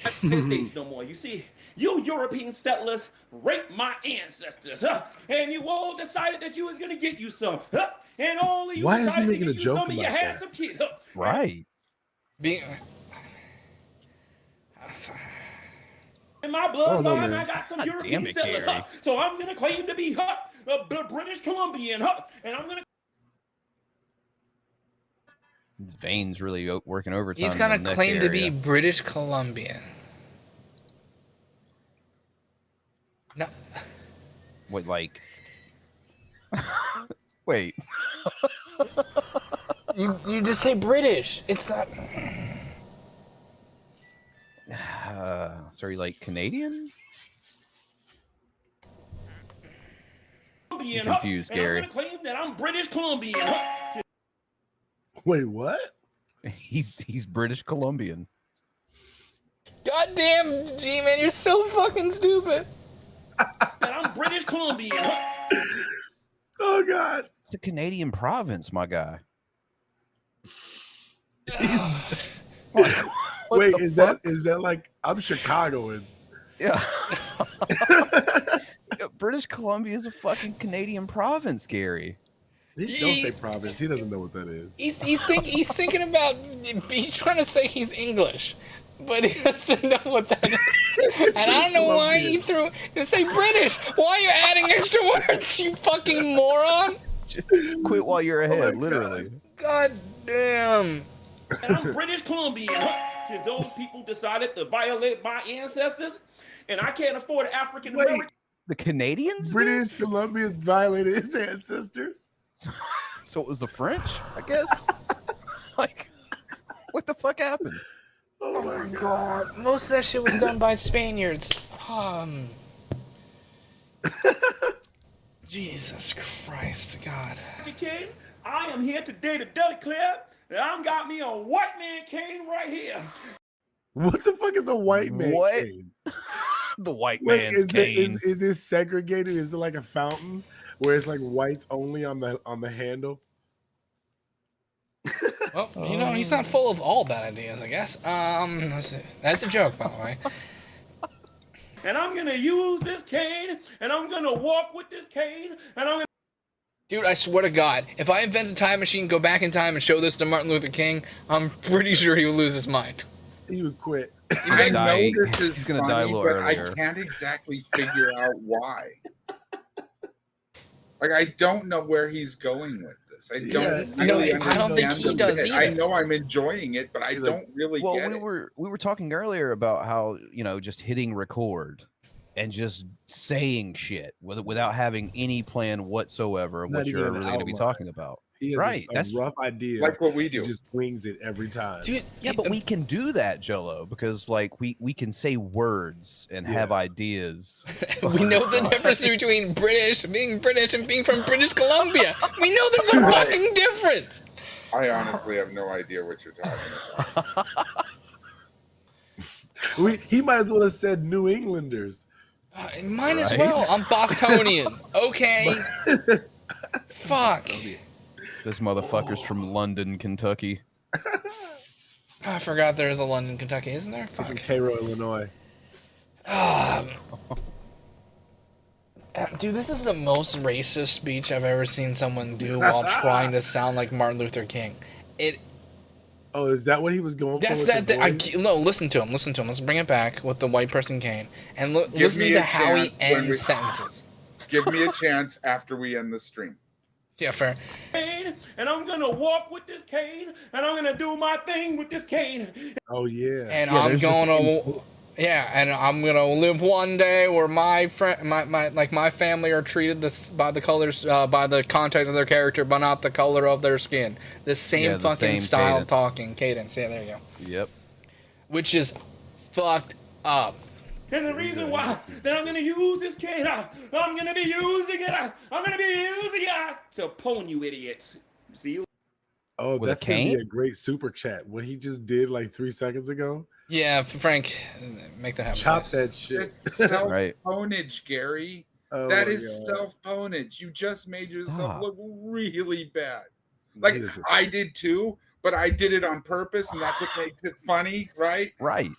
States no more. You see, you European settlers raped my ancestors, huh? And you all decided that you was gonna get you some, huh? And only you Why is he decided to making a get you joke some, and you about had that? some kids, huh? Right. In my bloodline, I got some European settlers, huh? So I'm gonna claim to be the British Columbian, huh? And I'm gonna. His veins really working overtime. He's gonna claim to be British Columbian. No. What, like? Wait. You just say British. It's not. Sorry, like Canadian? Columbian, I'm confused, and Gary. I'm gonna claim that I'm British Columbian, huh? Wait, what? He's British Columbian. Goddamn, G-Man, you're so fucking stupid. That I'm British Columbian, huh? Oh God. It's a Canadian province, my guy. Wait, is that like I'm Chicagoan? Yeah. Yeah, British Columbia is a fucking Canadian province, Gary. Don't say province. He doesn't know what that is. He's thinking about. He's trying to say he's English, but he doesn't know what that is. And I don't know why he threw. You say British. Why are you adding extra words? You fucking moron. Quit while you're ahead, literally. God damn. And I'm British Columbian, huh? Because those people decided to violate my ancestors, and I can't afford African American. The Canadians? British Columbia violated his ancestors. So it was the French, I guess? Like, what the fuck happened? Oh my God. Most of that shit was done by Spaniards. Jesus Christ, God. King, I am here today to declare that I'm got me a white man cane right here. What the fuck is a white man cane? The white Wait, man's cane. Is this segregated? Is it like a fountain where it's like whites only on the handle? Well, you know, he's not full of all bad ideas, I guess. That's a joke, by the way. And I'm gonna use this cane, and I'm gonna walk with this cane, and I'm gonna. Dude, I swear to God, if I invent a time machine, go back in time, and show this to Martin Luther King, I'm pretty sure he would lose his mind. He would quit. I die. know this is He's gonna funny, die a little but earlier. I can't exactly figure out why. Like, I don't know where he's going with this. I don't really understand. I don't think he does bit. either. I know I'm enjoying it, but I don't really Well, get it. we were talking earlier about how, you know, just hitting record and just saying shit without having any plan whatsoever of Not what even you're an really going to be outline. talking about. He has Right, a that's rough idea, like what we do. He just wings it every time. Dude, yeah, but we can do that, Jello, because like we can say words and have ideas. We know the difference between being British and being from British Columbia. We know there's a fucking difference. I honestly have no idea what you're talking about. He might as well have said New Englanders. Mine as well. I'm Bostonian. Okay. Fuck. Those motherfuckers from London, Kentucky. I forgot there is a London, Kentucky, isn't there? He's from Cairo, Illinois. Dude, this is the most racist speech I've ever seen someone do while trying to sound like Martin Luther King. Oh, is that what he was going for? No, listen to him. Listen to him. Let's bring it back with the white person cane and Give listen me to a how he chance when ends sentences. Give me a chance after we end the stream. Yeah, fair. And I'm gonna walk with this cane, and I'm gonna do my thing with this cane. Oh yeah. And I'm gonna, and I'm gonna live one day where my family are treated by the colors, by the context of their character, but not the color of their skin. The same fucking style of talking, cadence. Yeah, there you go. Yep. Which is fucked up. And the reason why that I'm gonna use this cane, I'm gonna be using it. I'm gonna be using it to pwn you idiots. See? Oh, With a that's gonna be cane? a great super chat. What he just did like 3 seconds ago. Yeah, Frank, make that happen. Chop please. that shit. It's self-ponage, Gary. Oh that my is God. self-ponage. You just made yourself Stop. look really bad. Like I did too, but I did it on purpose, and that's what makes it funny, right? Right.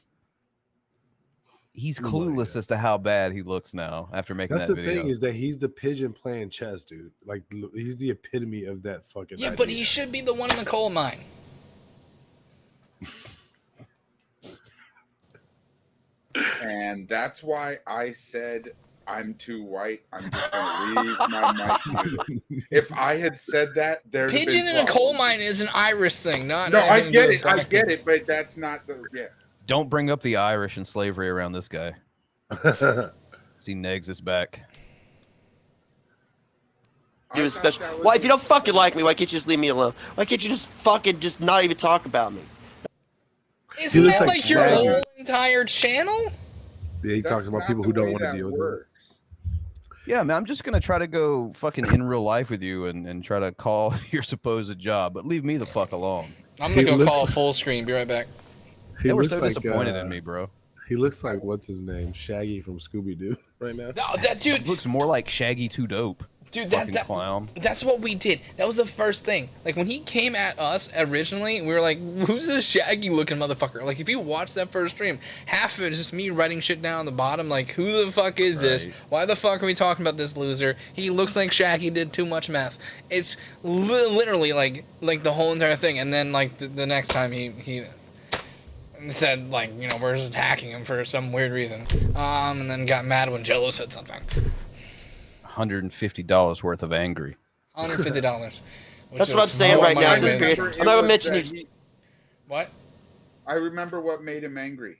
He's clueless as to how bad he looks now after making That's that the video. thing is that he's the pigeon playing chess, dude. Like he's the epitome of that fucking. Yeah, idea. but he should be the one in the coal mine. And that's why I said I'm too white. I'm just gonna leave my mic muted. If I had said that, there'd have Pigeon been in a coal problems. mine is an Irish thing, not. No, I anything to get do it. with I black get people. it, but that's not the Don't bring up the Irish and slavery around this guy. See, Negz is back. Do a special. Why, if you don't fucking like me, why can't you just leave me alone? Why can't you just fucking just not even talk about me? Isn't looks that like like your Shaggy. whole entire channel? Yeah, he talks about people who don't want to deal with him. Yeah, man, I'm just gonna try to go fucking in real life with you and try to call your supposed job, but leave me the fuck alone. I'm gonna He go looks call like- full screen. Be right back. They were looks so like, disappointed in me, bro. He looks like what's his name, Shaggy from Scooby Doo, right now. No, that dude looks more like Shaggy 2 Dope. Dude, fucking clown. That's what we did. That was the first thing. Like, when he came at us originally, we were like, who's this shaggy-looking motherfucker? Like, if you watch that first stream, half of it is just me writing shit down on the bottom, like, who the fuck is this? Right. Why the fuck are we talking about this loser? He looks like Shaggy did too much meth. It's literally, like the whole entire thing. And then, like, the next time he said, like, you know, we're just attacking him for some weird reason. And then got mad when Jello said something. $150 worth of angry. $150. That's what I'm saying right now. At this period. I'm not gonna mention you. What? I remember what made him angry.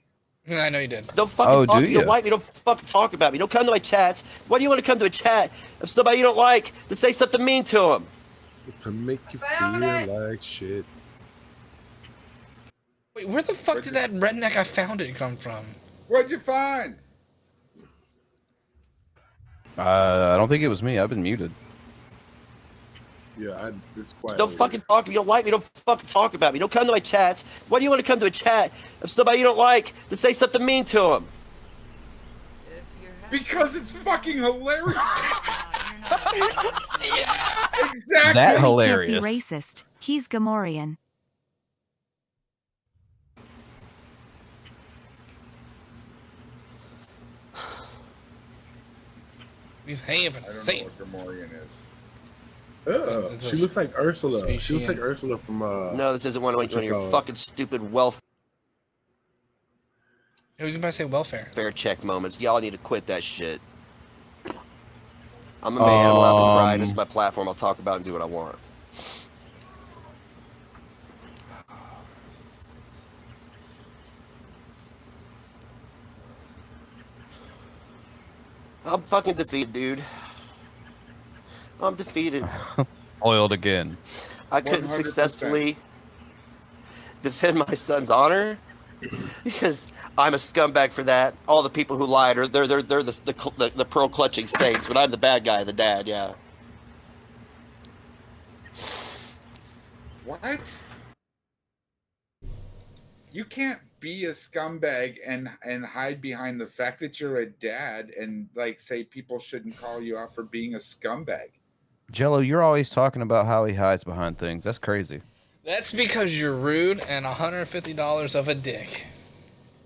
I know you did. Don't fucking talk. You don't like me. Don't fucking talk about me. Don't come to my chats. Why do you want to come to a chat of somebody you don't like to say something mean to them? To make you feel like shit. Wait, where the fuck did that redneck I found it come from? What'd you find? I don't think it was me. I've been muted. Yeah, it's quiet. Don't fucking talk. You don't like me. Don't fucking talk about me. Don't come to my chats. Why do you want to come to a chat of somebody you don't like to say something mean to them? Because it's fucking hilarious. Yeah. Exactly. That hilarious. Be racist. He's Gamorrean. He's having a I don't seat. know what Gamorrean is. Oh, she looks like Ursula. She looks like Ursula from No, this isn't one of your fucking stupid wealth. I was about to say welfare. Fair check moments. Y'all need to quit that shit. I'm a man. I'm allowed to cry. This is my platform. I'll talk about and do what I want. I'm fucking defeated, dude. I'm defeated. Oiled again. I couldn't 100%. successfully defend my son's honor because I'm a scumbag for that. All the people who lied are they're the pearl clutching saints, but I'm the bad guy, the dad. Yeah. What? You can't be a scumbag and hide behind the fact that you're a dad and like say people shouldn't call you out for being a scumbag. Jello, you're always talking about how he hides behind things. That's crazy. That's because you're rude and $150 of a dick.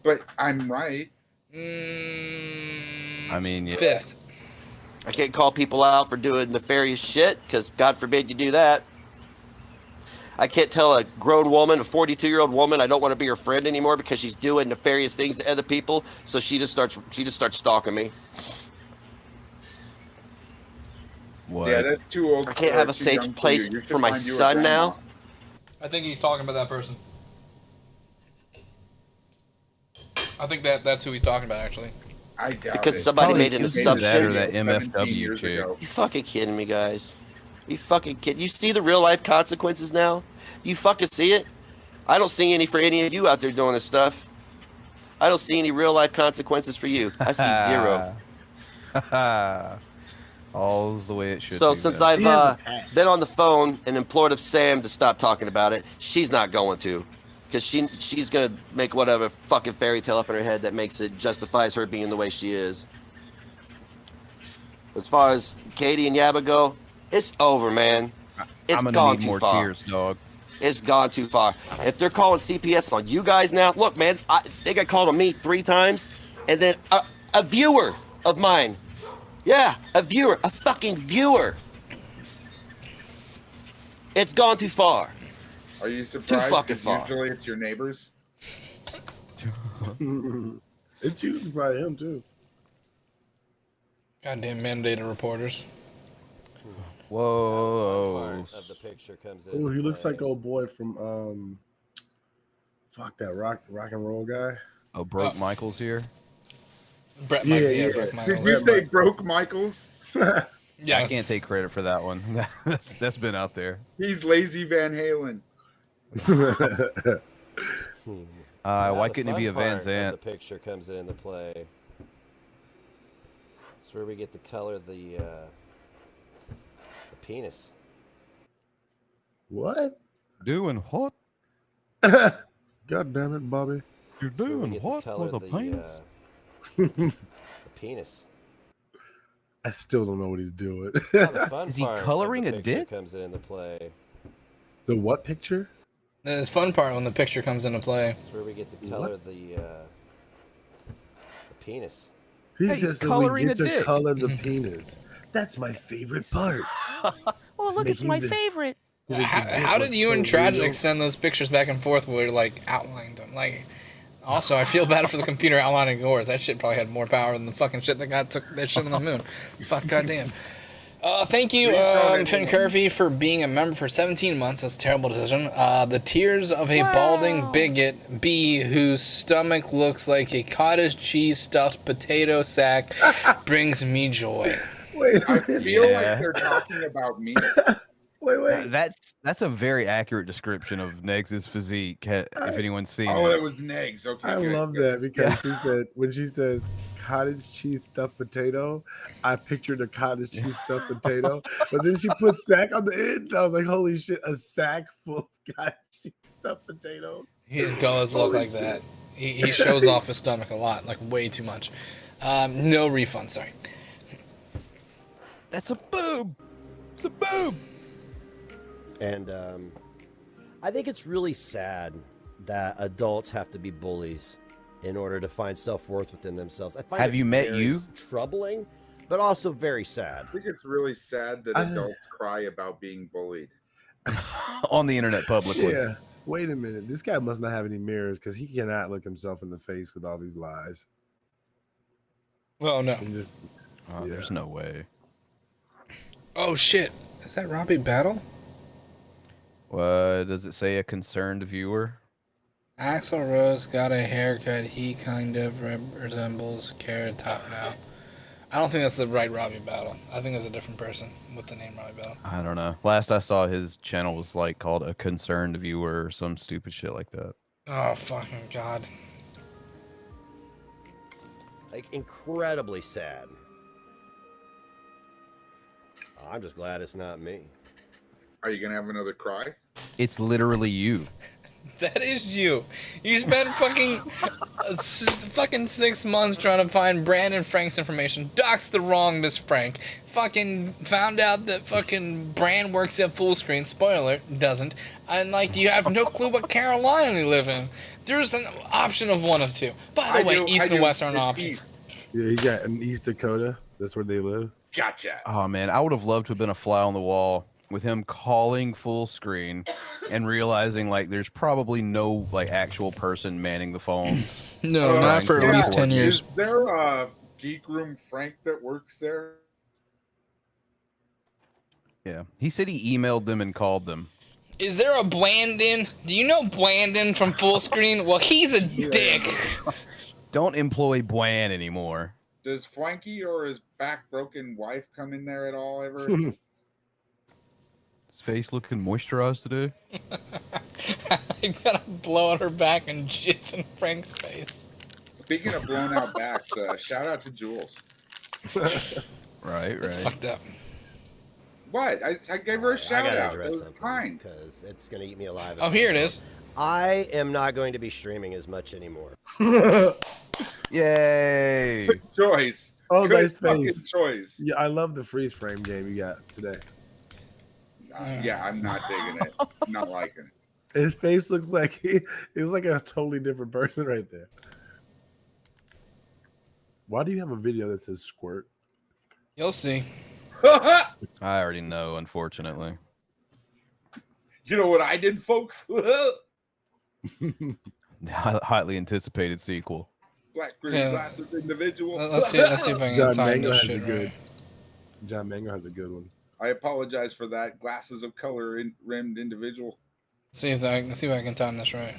But I'm right. I mean, yeah. Fifth. I can't call people out for doing nefarious shit because God forbid you do that. I can't tell a grown woman, a 42-year-old woman, I don't want to be her friend anymore because she's doing nefarious things to other people. So she just starts stalking me. What? Yeah, that's too old. I can't have a safe place for my son now. I think he's talking about that person. I think that's who he's talking about, actually. I doubt because it. somebody made an assumption. Or that MFW chick. You fucking kidding me, guys? You fucking kidding? You see the real life consequences now? You fucking see it? I don't see any for any of you out there doing this stuff. I don't see any real life consequences for you. I see zero. All's the way it should be. So since I've been on the phone and implored of Sam to stop talking about it, she's not going to. Because she's going to make whatever fucking fairy tale up in her head that makes it justifies her being the way she is. As far as Katie and Yabba go, it's over, man. It's I'm gone need too more far. tears, dog. It's gone too far. If they're calling CPS on you guys now, look, man, they got called on me 3 times, and then a viewer of mine. Yeah, a fucking viewer. It's gone too far. Are you surprised? Too fucking 'Cause far. Usually it's your neighbors. It's usually probably him too. Goddamn mandated reporters. Whoa. Of the picture comes in. Oh, he looks like old boy from fuck that rock and roll guy. Oh, Broke Michael's here. Brett Yeah, Michaels. yeah. Brett Michaels. Did you say Broke Michaels? Yes. I can't take credit for that one. That's been out there. He's Lazy Van Halen. Why couldn't it be a Van The Zant? picture comes into play. It's where we get to color the penis. What? Doing what? God damn it, Bobby. You're That's where we doing get to what color with a the, penis? the penis. I still don't know what he's doing. Now the fun Is he part of coloring the a picture dick? Comes into play. The what picture? It's fun part when the picture comes into play. It's where we get to color the penis. He Hey, he's just said we coloring get a to dick. color the penis. That's my favorite part. Oh, look, it's my making the- favorite. How did you and Tragic send those pictures back and forth where you like outlined them? Like, also, I feel bad for the computer outlining yours. That shit probably had more power than the fucking shit that took that shit on the moon. Fuck, goddamn. Thank you, Finn Curvy, for being a member for 17 months. That's a terrible decision. The tears of a balding bigot B whose stomach looks like a cottage cheese stuffed potato sack brings me joy. Wait, I feel Yeah. like they're talking about me. wait. That's a very accurate description of Negz's physique. If anyone's seen Oh, it. that was Negz. Okay, I good, love good. that because she said when she says cottage cheese stuffed potato, I pictured a cottage cheese stuffed potato, but then she put sack on the end. And I was like, holy shit, a sack full of cottage cheese stuffed potatoes. He does look like that. He shows off his stomach a lot, like way too much. No refund, sorry. That's a boob. It's a boob. And I think it's really sad that adults have to be bullies in order to find self-worth within themselves. I find Have it you met very you? troubling, but also very sad. I think it's really sad that adults cry about being bullied. On the internet publicly. Yeah. Wait a minute. This guy must not have any mirrors because he cannot look himself in the face with all these lies. Well, no. And just, There's no way. Oh shit! Is that Robbie Battle? What does it say? A concerned viewer. Axl Rose got a haircut. He kind of resembles Carrot Top now. I don't think that's the right Robbie Battle. I think it's a different person with the name Robbie Battle. I don't know. Last I saw, his channel was like called a concerned viewer or some stupid shit like that. Oh fucking god! Like incredibly sad. I'm just glad it's not me. Are you gonna have another cry? It's literally you. That is you. You spent fucking 6 months trying to find Brandon Frank's information. Doxed the wrong Miss Frank. Fucking found out that fucking Bran works at Fullscreen. Spoiler, doesn't. And like you have no clue what Carolina you live in. There's an option of one of two. By the way, East and West are an option. Yeah, he got in East Dakota. That's where they live. Gotcha. Oh man, I would have loved to have been a fly on the wall with him calling full screen and realizing like there's probably no like actual person manning the phones. No, not for at least 10 years. Is there a Geek Room Frank that works there? Yeah, he said he emailed them and called them. Is there a Blandon? Do you know Blandon from Fullscreen? Well, he's a dick. Don't employ Bwan anymore. Does Flanky or his back broken wife come in there at all ever? His face looking moisturized today. I gotta blow out her back and jizz in Frank's face. Speaking of blown out backs, shout out to Jules. Right. It's fucked up. What? I gave her a shout I gotta out. address It was something kind. because it's gonna eat me alive. Oh, here it is. I am not going to be streaming as much anymore. Yay! Good choice. Oh, Good nice fucking face. choice. Yeah, I love the freeze frame game you got today. Yeah, I'm not digging it. I'm not liking it. His face looks like he's like a totally different person right there. Why do you have a video that says squirt? You'll see. I already know, unfortunately. You know what I did, folks? Highly anticipated sequel. Black green glasses individual. Let's see if I can John time Mango this has a shit good. right. John Mango has a good one. I apologize for that. Glasses of color rimmed individual. See if I can time this right.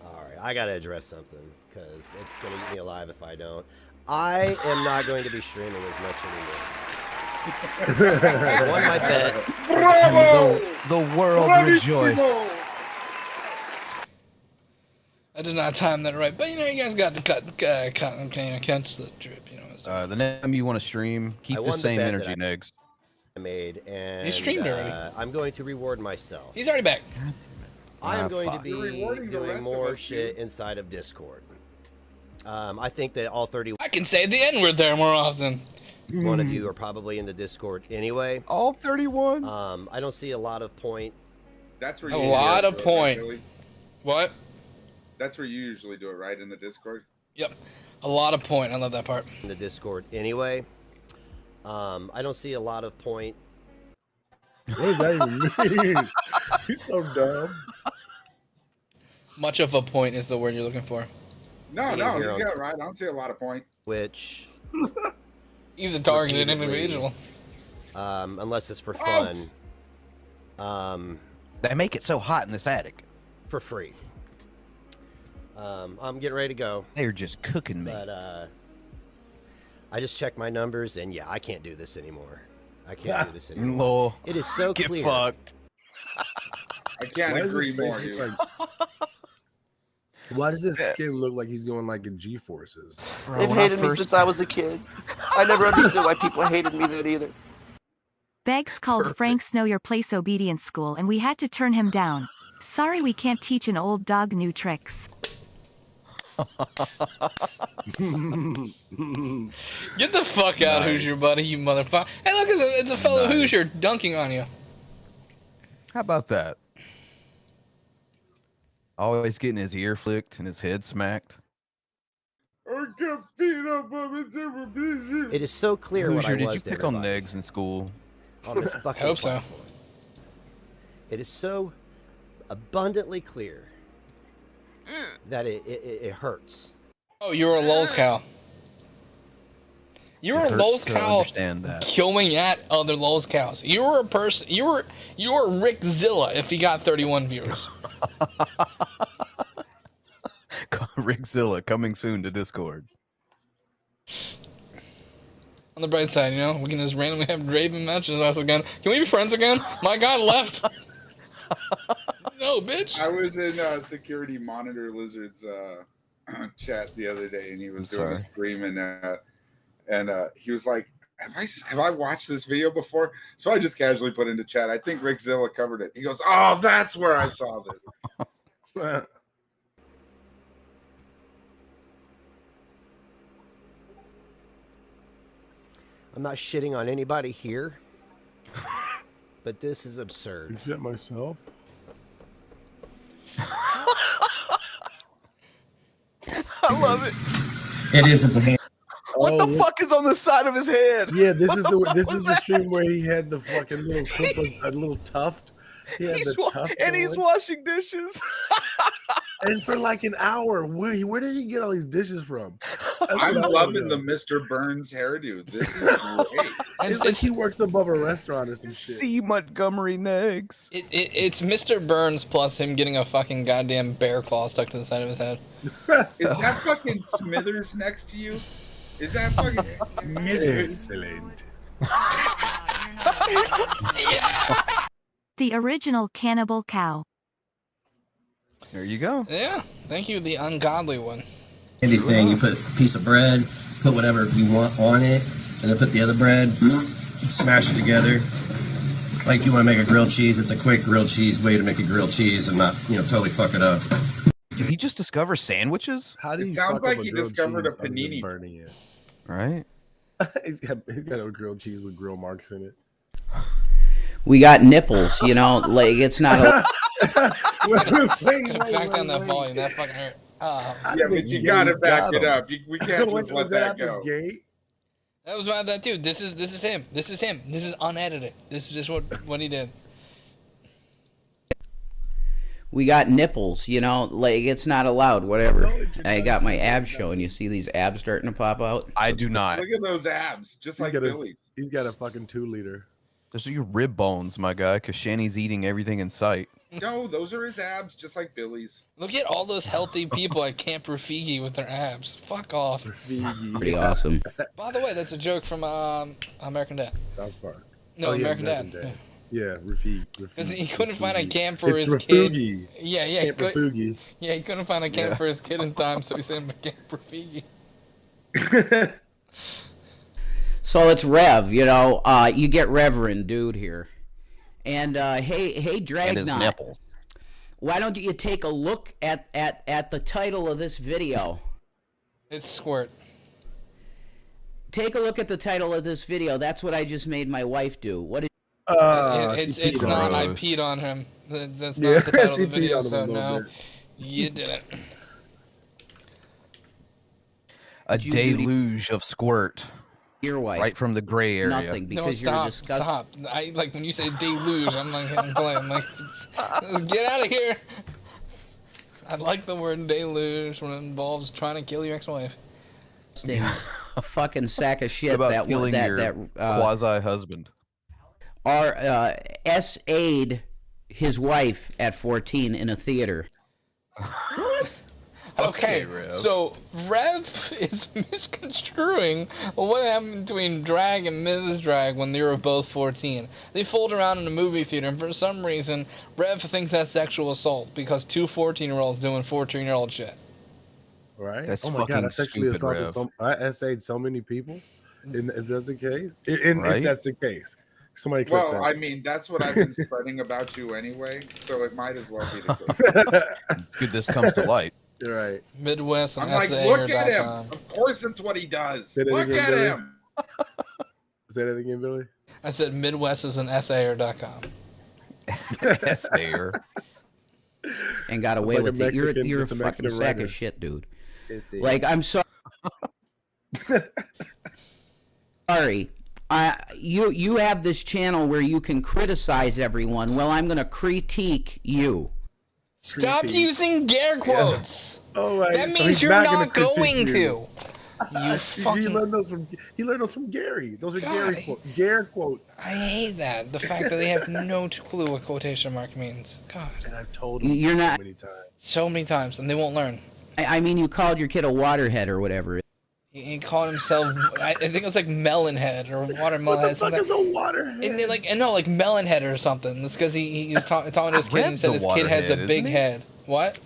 All right, I gotta address something because it's gonna eat me alive if I don't. I am not going to be streaming as much anymore. I won my bet. Bravo! The world rejoiced. I did not time that right, but you know you guys got the catch the drip. You know. The next time you want to stream, keep I the won the same bet energy, that Negz. I made, and He streamed already. I'm going to reward myself. He's already back. I am going to fuck. be You're rewarding the doing rest of more us, shit inside of Discord. I think that all 31 I can say the N-word there more often. of you are probably in the Discord anyway. All 31. I don't see a lot of point. That's where A you lot do it, of point. Billy? What? That's where you usually do it, right? In the Discord? Yep. A lot of point. I love that part. In the Discord anyway. I don't see a lot of point. What does that even mean? He's so dumb. Much of a point is the word you're looking for. No, Being no, here he's on got it right. I don't see a lot of point. Which He's a targeted repeatedly, individual. Unless it's for fun. They make it so hot in this attic. For free. I'm getting ready to go. They're just cooking me. But I just checked my numbers, and yeah, I can't do this anymore. I can't do this anymore. Lol. It is so Get clear. fucked. I can't Why does agree his more, face dude. look like- Why does his skin look like he's going like in G-forces? They've hated me since I was a kid. I never understood why people hated me then either. Beggs called Frank's Know Your Place obedience school and we had to turn him down. Sorry we can't teach an old dog new tricks. Get the fuck out, Hoosier, buddy, you motherfucker. Hey, look, it's a fellow Hoosier dunking on you. How about that? Always getting his ear flicked and his head smacked. It is so clear what I Hoosier, was did you to pick on everybody Negz in school? on this fucking I hope so. platform. It is so abundantly clear that it hurts. Oh, you were a lulz cow. You were a lulz cow going at other lulz cows. You were a person. You were Rickzilla if he got 31 viewers. Rickzilla coming soon to Discord. On the bright side, you know, we can just randomly have Draven mentions us again. Can we be friends again? My God, left. No, bitch. I was in Security Monitor Lizard's chat the other day, and he was doing a stream, and he was like, "Have I watched this video before?" So I just casually put into chat, "I think Rickzilla covered it." He goes, "Oh, that's where I saw this." I'm not shitting on anybody here, but this is absurd. Except myself. I love it. It is his hand. What the fuck is on the side of his head? Yeah, this is the stream where he had the fucking little clip of a little tuft. He had the tuft and he's washing dishes. And for like an hour, where did he get all these dishes from? I'm loving the Mr. Burns hairdo. This is great. It's like he works above a restaurant or some shit. C. Montgomery Negz. It's Mr. Burns plus him getting a fucking goddamn bear claw stuck to the side of his head. Is that fucking Smithers next to you? Is that fucking Smithers? Excellent. The original cannibal cow. There you go. Yeah, thank you, the ungodly one. Anything, you put a piece of bread, put whatever you want on it, and then put the other bread, smash it together. Like you want to make a grilled cheese, it's a quick grilled cheese way to make a grilled cheese and not, totally fuck it up. Did he just discover sandwiches? How do you It sounds fuck like up he grilled discovered cheese a other than panini. burning it? Right? he's got a grilled cheese with grill marks in it. We got nipples, like it's not a... Back down that volume, that fucking hurt. Yeah, but you gotta back it up. We can't just let that go. That was about that dude. This is him. This is him. This is unedited. This is just what he did. We got nipples, like it's not allowed, whatever. I got my abs showing. You see these abs starting to pop out? I do not. Look at those abs, just like Billy's. He's got a fucking 2-liter. Those are your rib bones, my guy, because Shanny's eating everything in sight. No, those are his abs, just like Billy's. Look at all those healthy people at Camp Rafigi with their abs. Fuck off. Pretty awesome. By the way, that's a joke from American Dad. South Park. No, American Dad. Yeah, Rafigi. Because he couldn't find a camp for his Rafigi. kid. Yeah. Camp Rafigi. Yeah, he couldn't find a camp for his kid in time, so he sent him to Camp Rafigi. So it's Rev, you get Reverend dude here. And hey Dragnauct, why don't you take a look at the title of this video? It's Squirt. Take a look at the title of this video. That's what I just made my wife do. What is it's not. I peed on him. That's not the title of the video, so no, you didn't. A deluge of squirt. Your wife. Right from the gray area. Nothing, because you're disgusting. Stop. I like when you say deluge, I'm like, I'm like, get out of here. I like the word deluge when it involves trying to kill your ex-wife. A fucking sack of shit. What about that killing your quasi-husband? S.A'd his wife at 14 in a theater. Okay, so Rev is misconstruing what happened between Drag and Mrs. Drag when they were both 14. They fooled around in a movie theater, and for some reason, Rev thinks that's sexual assault because two 14-year-olds doing 14-year-old shit. Right? That's oh my god, I sexually assaulted I SA'd so many people. If that's the case, if that's the case, somebody. Well, I mean, that's what I've been spreading about you anyway, so it might as well be the case. Good, this comes to light. You're right. Midwest and I'm like, look at him. Of course, it's what he does. Look at him. Say that again, Billy. I said Midwest is an SAer.com. SAer. And got away with it. You're a fucking sack of shit, dude. Like, I'm sorry. Sorry. You have this channel where you can criticize everyone. Well, I'm going to critique you. Stop using air quotes. Oh, right. That So means he's you're not gonna not going critique to. you. You fucking. He learned those from Gary. Those are Gary quotes. I hate that. The fact that they have no clue what quotation mark means. God. And I've told them You're not. so many times. So many times, and they won't learn. I mean, you called your kid a waterhead or whatever. He called himself, I think it was like melon head or watermelon head. What the fuck is a waterhead? And they like melon head or something. It's because he was talking to his kid and Rev's said a his kid has a waterhead, big isn't he? head. What?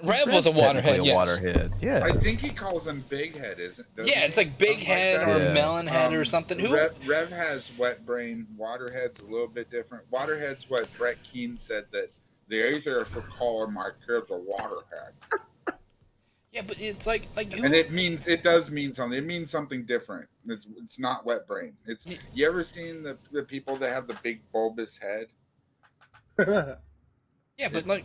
Rev was a Rev's technically waterhead, a yes. waterhead. Yeah. I think he calls him Big Head, isn't? Yeah, it's like big head that? or melon head or something. Who? Rev has wet brain. Waterhead's a little bit different. Waterhead's what Brett Keane said that the atheists are calling my kids a waterhead. Yeah, but it's like who? And it does mean something. It means something different. It's not wet brain. It's you ever seen the people that have the big bulbous head? Yeah, but like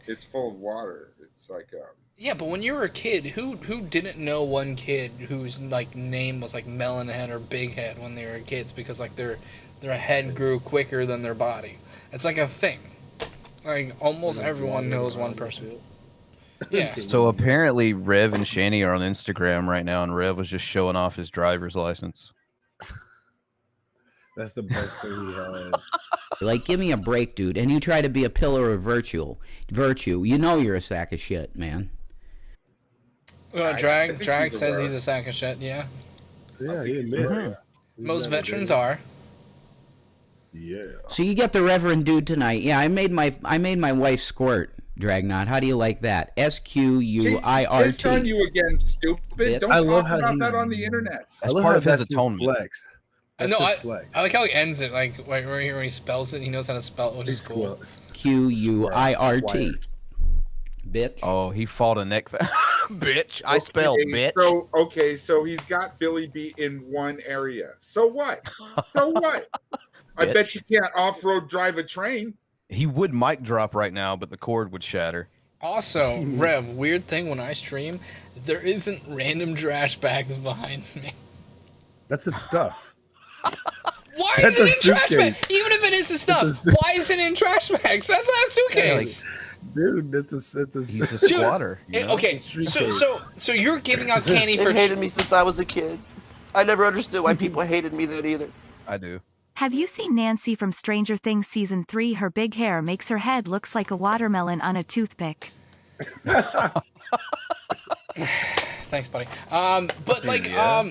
it's full of water. It's like yeah, but when you were a kid, who didn't know one kid whose like name was like melon head or big head when they were kids because like their head grew quicker than their body. It's like a thing. Like almost everyone knows one person. Yeah. So apparently Rev and Shanny are on Instagram right now, and Rev was just showing off his driver's license. That's the best thing he had. Like, give me a break, dude. And you try to be a pillar of virtue. You know you're a sack of shit, man. Drag says he's a sack of shit. Yeah. Yeah, he admits. Most veterans are. Yeah. So you get the Reverend dude tonight. Yeah, I made my wife Squirt. Dragnauct. How do you like that? SQUIRT. Pissed on you again, stupid. Don't talk about that on the internet. I love part how of his that's atonement. Flex. I know. I like how he ends it. Like where he spells it. He knows how to spell it, which is cool. QUIRT. Bitch. Oh, he fought a neck. Bitch. I spelled bitch. So he's got Billy B in one area. So what? So what? I bet you can't off-road drive a train. He would mic drop right now, but the cord would shatter. Also, Rev, weird thing when I stream, there isn't random trash bags behind me. That's his stuff. Why is it in trash bags? Even if it is his stuff, why is it in trash bags? That's not a suitcase. Dude, he's a squatter. Dude, okay, so you're giving out candy for... They hated me since I was a kid. I never understood why people hated me then either. I do. Have you seen Nancy from Stranger Things Season 3? Her big hair makes her head looks like a watermelon on a toothpick. Thanks, buddy. But like, Yeah.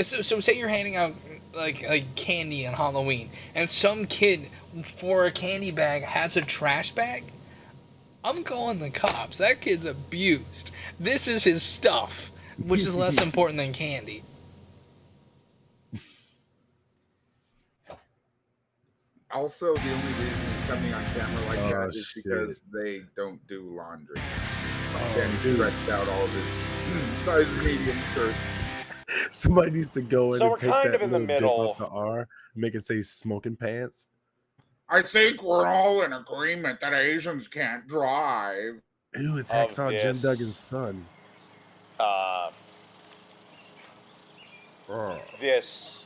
so say you're handing out like candy on Halloween, and some kid for a candy bag has a trash bag. I'm calling the cops. That kid's abused. This is his stuff, which is less important than candy. Also, the only reason he's coming on camera like that is because they don't do laundry. And he stretched out all of his size medium shirt. Somebody needs to go in So and we're take kind that of in the little dip middle. off the R, make it say smoking pants. I think we're all in agreement that Asians can't drive. Ew, it's Hacksaw Jim this. Duggan's son. This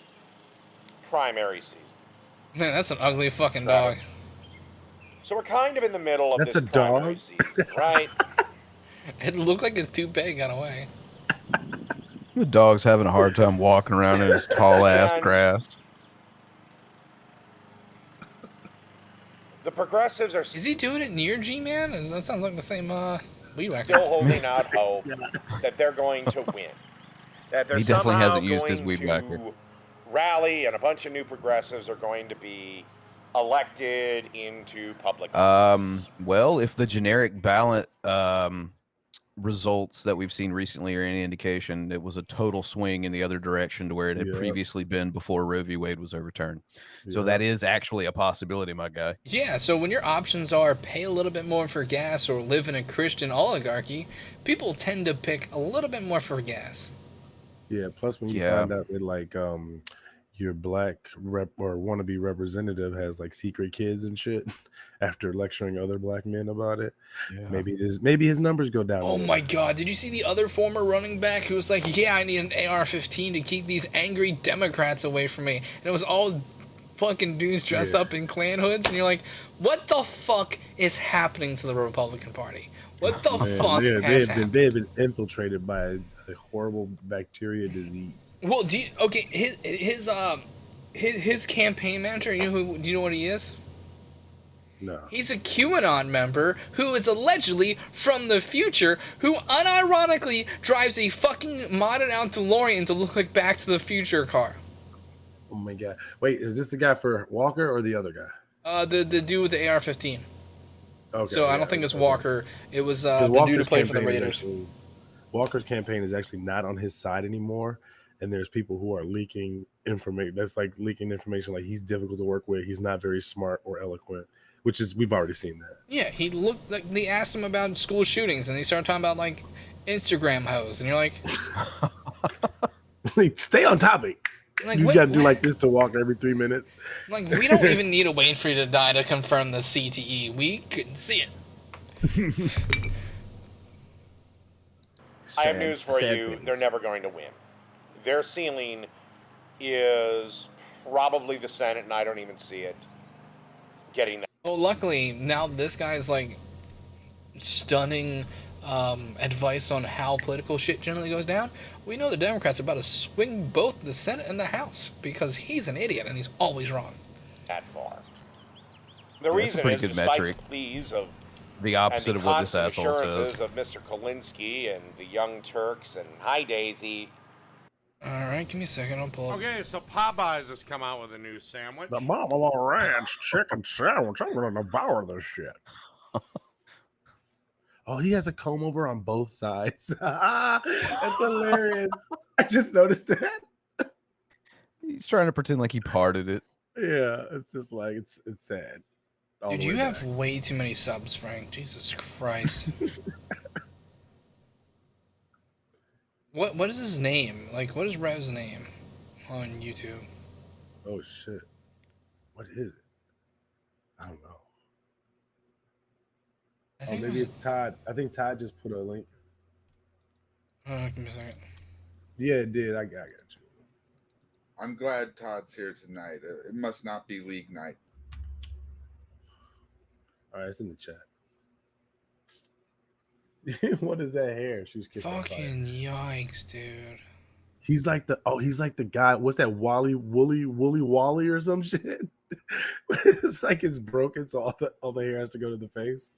primary season. Man, that's an ugly fucking dog. So we're kind of in the middle of That's this a dog? primary season, right? It looked like his toupee got away. The dog's having a hard time walking around in his tall ass And- grass. The progressives are Is he doing it near G-Man? That sounds like the same weed whacker. still holding out hope that they're going to win. That they're He definitely somehow hasn't used his going weed to whacker. rally, and a bunch of new progressives are going to be elected into public. Well, if the generic ballot results that we've seen recently are any indication, it was a total swing in the other direction to where it had previously been before Roe v. Wade was overturned. So that is actually a possibility, my guy. Yeah, so when your options are pay a little bit more for gas or live in a Christian oligarchy, people tend to pick a little bit more for gas. Yeah, plus when you find out that like your black rep or wannabe representative has like secret kids and shit after lecturing other black men about it, maybe his numbers go down. Oh my God, did you see the other former running back who was like, yeah, I need an AR-15 to keep these angry Democrats away from me? And it was all fucking dudes dressed up in Klan hoods, and you're like, what the fuck is happening to the Republican Party? What the fuck has happened? They have been infiltrated by a horrible bacteria disease. Well, his campaign manager, do you know what he is? No. He's a QAnon member who is allegedly from the future, who unironically drives a fucking modded out DeLorean to look like Back to the Future car. Oh my god! Wait, is this the guy for Walker or the other guy? The dude with the AR-15. Okay. So I don't think it's Walker. It was the dude who played for the Raiders. Walker's campaign is actually not on his side anymore, and there's people who are leaking information. That's like leaking information. Like he's difficult to work with. He's not very smart or eloquent, which is we've already seen that. Yeah, he looked like they asked him about school shootings, and they started talking about like Instagram hoes, and you're like, stay on topic. Like, you gotta do like this to Walker every 3 minutes. Like, we don't even need to wait for you to die to confirm the CTE. We couldn't see it. I have news for you. They're never going to win. Their ceiling is probably the Senate, and I don't even see it getting that. Well, luckily, now this guy's like stunning advice on how political shit generally goes down. We know the Democrats are about to swing both the Senate and the House because he's an idiot and he's always wrong. That far. The reason is, despite pleas of the opposite of what this asshole says, of Mr. Kolinsky and the Young Turks and hi Daisy. All right, give me a second. I'll pull up. Okay, so Popeyes has come out with a new sandwich. The Mama Ranch chicken sandwich. I'm gonna devour this shit. Oh, he has a comb over on both sides. That's hilarious. I just noticed that. He's trying to pretend like he parted it. Yeah, it's just like it's sad. Dude, you have way too many subs, Frank. Jesus Christ. What is his name? Like, what is Rev's name on YouTube? Oh shit. What is it? I don't know. Oh, maybe it's Todd. I think Todd just put a link. Give me a second. Yeah, it did. I got you. I'm glad Todd's here tonight. It must not be league night. All right, it's in the chat. What is that hair? She was kissing. Fucking yikes, dude. He's like the guy. What's that? Wooly Wally or some shit. It's like it's broken, so all the hair has to go to the face.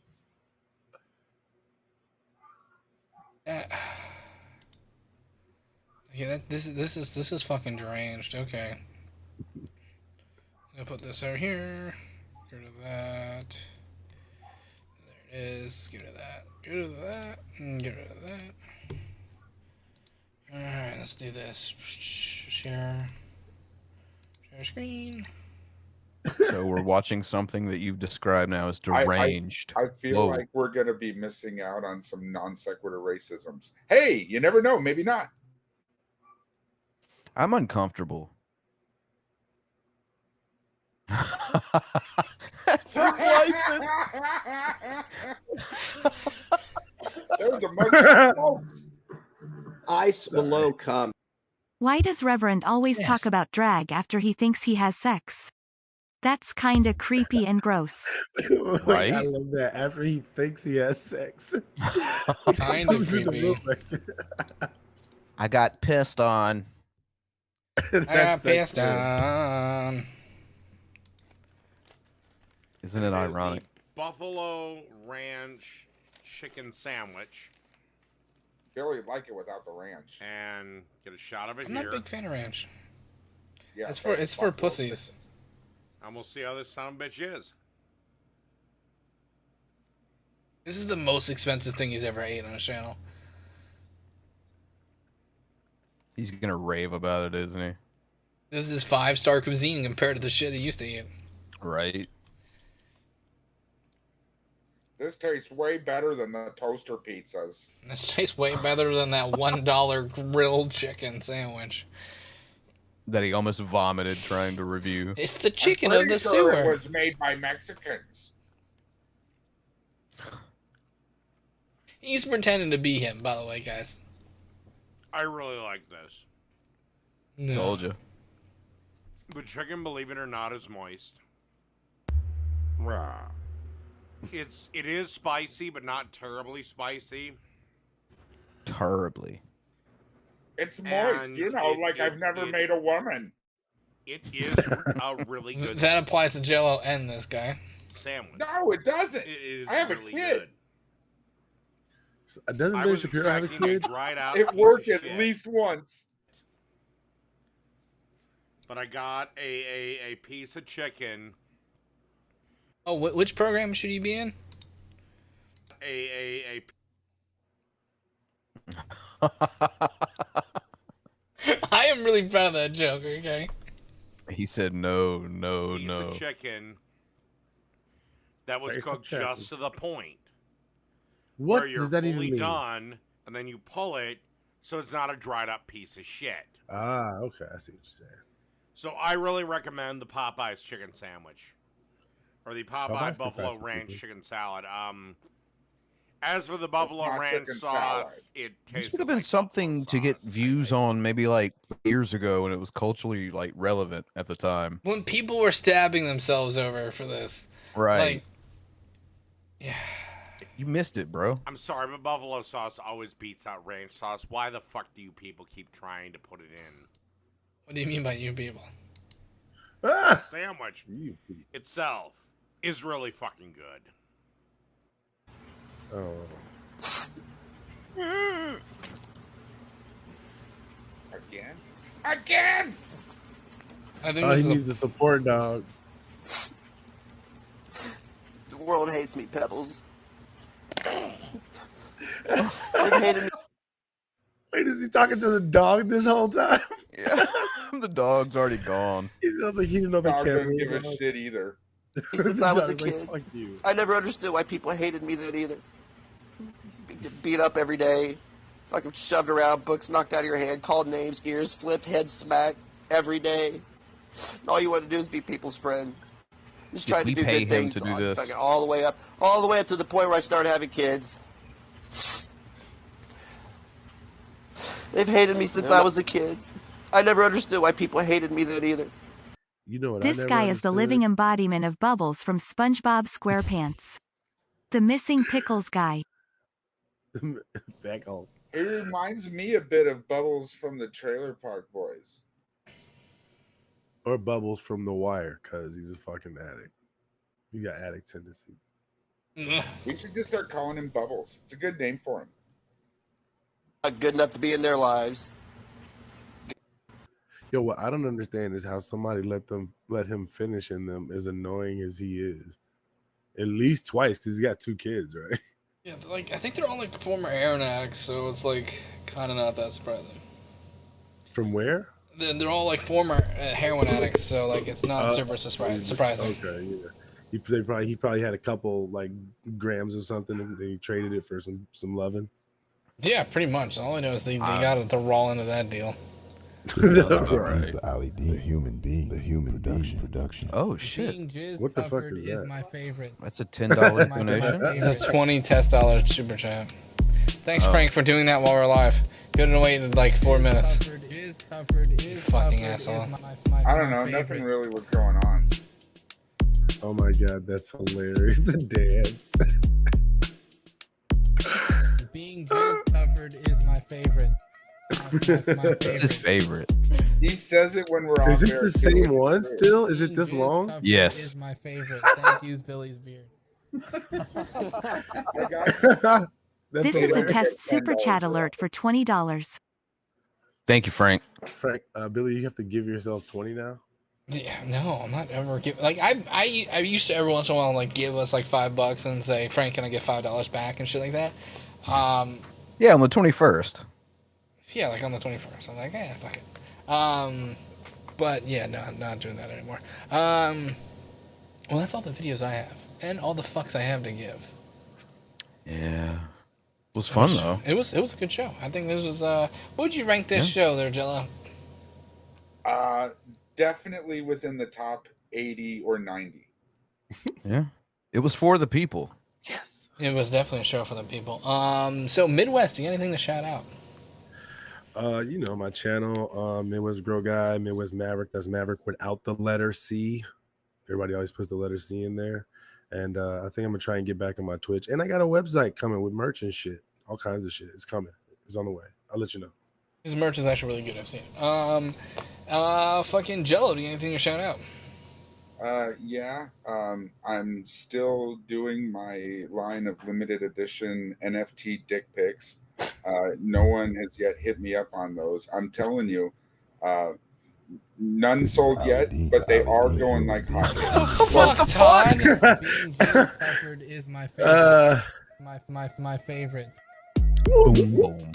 Yeah, this is fucking deranged. Okay, I'm gonna put this over here. Get rid of that. There it is. Get rid of that. Get rid of that. And get rid of that. All right, let's do this. Share screen. So we're watching something that you've described now as deranged. I feel like we're going to be missing out on some non sequitur racisms. Hey, you never know. Maybe not. I'm uncomfortable. There's a bunch of folks. Ice below come. Why does Reverend always talk about drag after he thinks he has sex? That's kinda creepy and gross. Right? I love that. After he thinks he has sex. Kinda creepy. I got pissed on. I got pissed on. Isn't it ironic? Buffalo Ranch chicken sandwich. Billy would like it without the ranch. And get a shot of it I'm here. not a big fan of ranch. Yeah, it's for pussies. And we'll see how this son of a bitch is. This is the most expensive thing he's ever ate on his channel. He's gonna rave about it, isn't he? This is 5-star cuisine compared to the shit he used to eat. Right. This tastes way better than the toaster pizzas. This tastes way better than that $1 grilled chicken sandwich that he almost vomited trying to review. It's the chicken I'm of the pretty sure sewer. It was made by Mexicans. He's pretending to be him, by the way, guys. I really like this. No. Told you. The chicken, believe it or not, is moist. Rah. It is spicy, but not terribly spicy. Terribly. It's moist, And you know, like I've never made a woman. It is a really good That applies to Jello and this guy. sandwich. No, it doesn't. It is I have really a kid. good. Doesn't I Ben was Shapiro have a expecting kid? dried out It piece worked of at shit. least once. But I got a piece of chicken. Oh, which program should he be in? A I am really proud of that joke. Okay. He said no, no, piece no. of chicken that was Piece of cooked chicken. just to the point. What where you're does that even fully mean? done, and then you pull it, so it's not a dried up piece of shit. Ah, okay. I see what you're saying. So I really recommend the Popeyes chicken sandwich, or the Popeye Popeyes Buffalo confessed Ranch people. chicken salad. As for the Buffalo not Ranch chicken sauce, it This tastes would have been something to get views on maybe like years ago when it was culturally like relevant at the time. When people were stabbing themselves over for this. Right. Like, yeah. You missed it, bro. I'm sorry, but buffalo sauce always beats out ranch sauce. Why the fuck do you people keep trying to put it in? What do you mean by you people? The sandwich itself is really fucking good. Oh. Again? Again! I think Oh, this he is needs a support dog. The world hates me, Pebbles. They've hated me. Wait, is he talking to the dog this whole time? Yeah. The dog's already gone. He didn't know the Dog camera doesn't give was a on. shit either. Since I was a Dog's like, kid, fuck you. I never understood why people hated me then either. Get beat up every day, fucking shoved around, books knocked out of your hand, called names, ears flipped, head smacked every day. And all you want to do is be people's friend. Just trying to we do pay good him things to do this. fucking all the way up to the point where I started having kids. They've hated me since I was a kid. I never understood why people hated me then either. You know what? This guy is the living embodiment of Bubbles from SpongeBob SquarePants. The missing pickles guy. Beckles. It reminds me a bit of Bubbles from the Trailer Park Boys. Or Bubbles from The Wire, because he's a fucking addict. He got addict tendencies. We should just start calling him Bubbles. It's a good name for him. Not good enough to be in their lives. Yo, what I don't understand is how somebody let him finish in them as annoying as he is. At least twice, because he's got 2 kids, right? Yeah, like I think they're all like former heroin addicts, so it's like kind of not that surprising. From where? They're all like former heroin addicts, so like it's not super surprising. Okay, yeah. He probably had a couple like grams of something, and he traded it for some loving. Yeah, pretty much. All I know is they got the raw end of that deal. Right. The Ali D, the human being, production. Oh shit! Being jizz What the fuck covered is is that? my favorite. That's a $10 My donation. favorite. It's a $20 test super chat. Thanks, Frank, for doing that while we're live. Couldn't wait in like 4 minutes. Fucking asshole. I don't know. Nothing really was going on. Oh my god, that's hilarious. The dance. Being jizz covered is my favorite. It's his favorite. He says it when we're Is off this air, the too. same one still? Is it this long? Yes. Is my favorite. Thank you, Billy's beard. This is a test super chat alert for $20. Thank you, Frank. Frank, Billy, you have to give yourself 20 now. Yeah, no, I'm not ever giving. Like I used to every once in a while like give us like $5 and say, Frank, can I get $5 back and shit like that. Yeah, on the 21st. Yeah, like on the 21st. I'm like, fuck it. But yeah, no, not doing that anymore. Well, that's all the videos I have and all the fucks I have to give. Yeah, it was fun though. It was a good show. I think this was. What would you rank this show there, Jello? Definitely within the top 80 or 90. Yeah, it was for the people. Yes, it was definitely a show for the people. So Midwest, you got anything to shout out? You know, my channel, Midwest Grow Guy, Midwest Maverick. That's Maverick without the letter C. Everybody always puts the letter C in there. And I think I'm gonna try and get back on my Twitch. And I got a website coming with merch and shit. All kinds of shit. It's coming. It's on the way. I'll let you know. His merch is actually really good. I've seen it. Fucking Jello, do you have anything to shout out? Yeah. I'm still doing my line of limited edition NFT dick pics. No one has yet hit me up on those. I'm telling you, none sold yet, but they are going like hot. What the fuck? Being covered is my favorite. My favorite. Boom boom.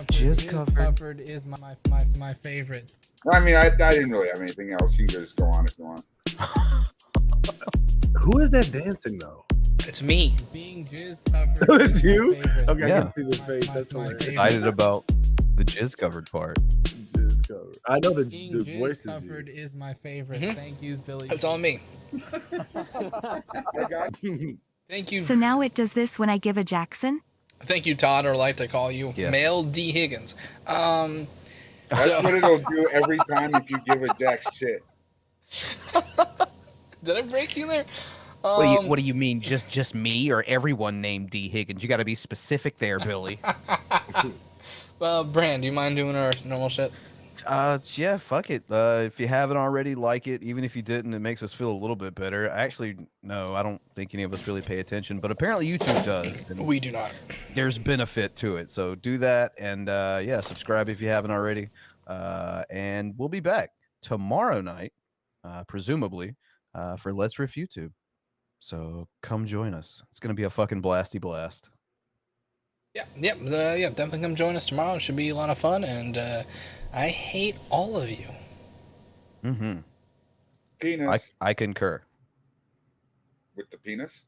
Jizz covered is my favorite. I mean, I didn't really have anything else. You can just go on if you want. Who is that dancing though? It's me. Being jizz covered. It's you? Okay, Yeah. I can see the face. That's hilarious. Excited about the jizz covered part. Jizz covered. I know the Jizz voice is covered you. is my favorite. Thank you, Billy. It's on me. I got you. Thank you. So now it does this when I give a Jackson? Thank you, Todd, or like to call you Male D. Higgins. That's what it'll do every time if you give a jack shit. Did I break you there? What do you mean? Just me or everyone named D. Higgins? You got to be specific there, Billy. Bran, do you mind doing our normal shit? Yeah, fuck it. If you haven't already, like it. Even if you didn't, it makes us feel a little bit better. Actually, no, I don't think any of us really pay attention, but apparently YouTube does. We do not. There's benefit to it, so do that, and yeah, subscribe if you haven't already. And we'll be back tomorrow night, presumably, for Let's Riff YouTube. So come join us. It's gonna be a fucking blasty blast. Yeah, definitely come join us tomorrow. It should be a lot of fun, and I hate all of you. Penis. I concur. With the penis?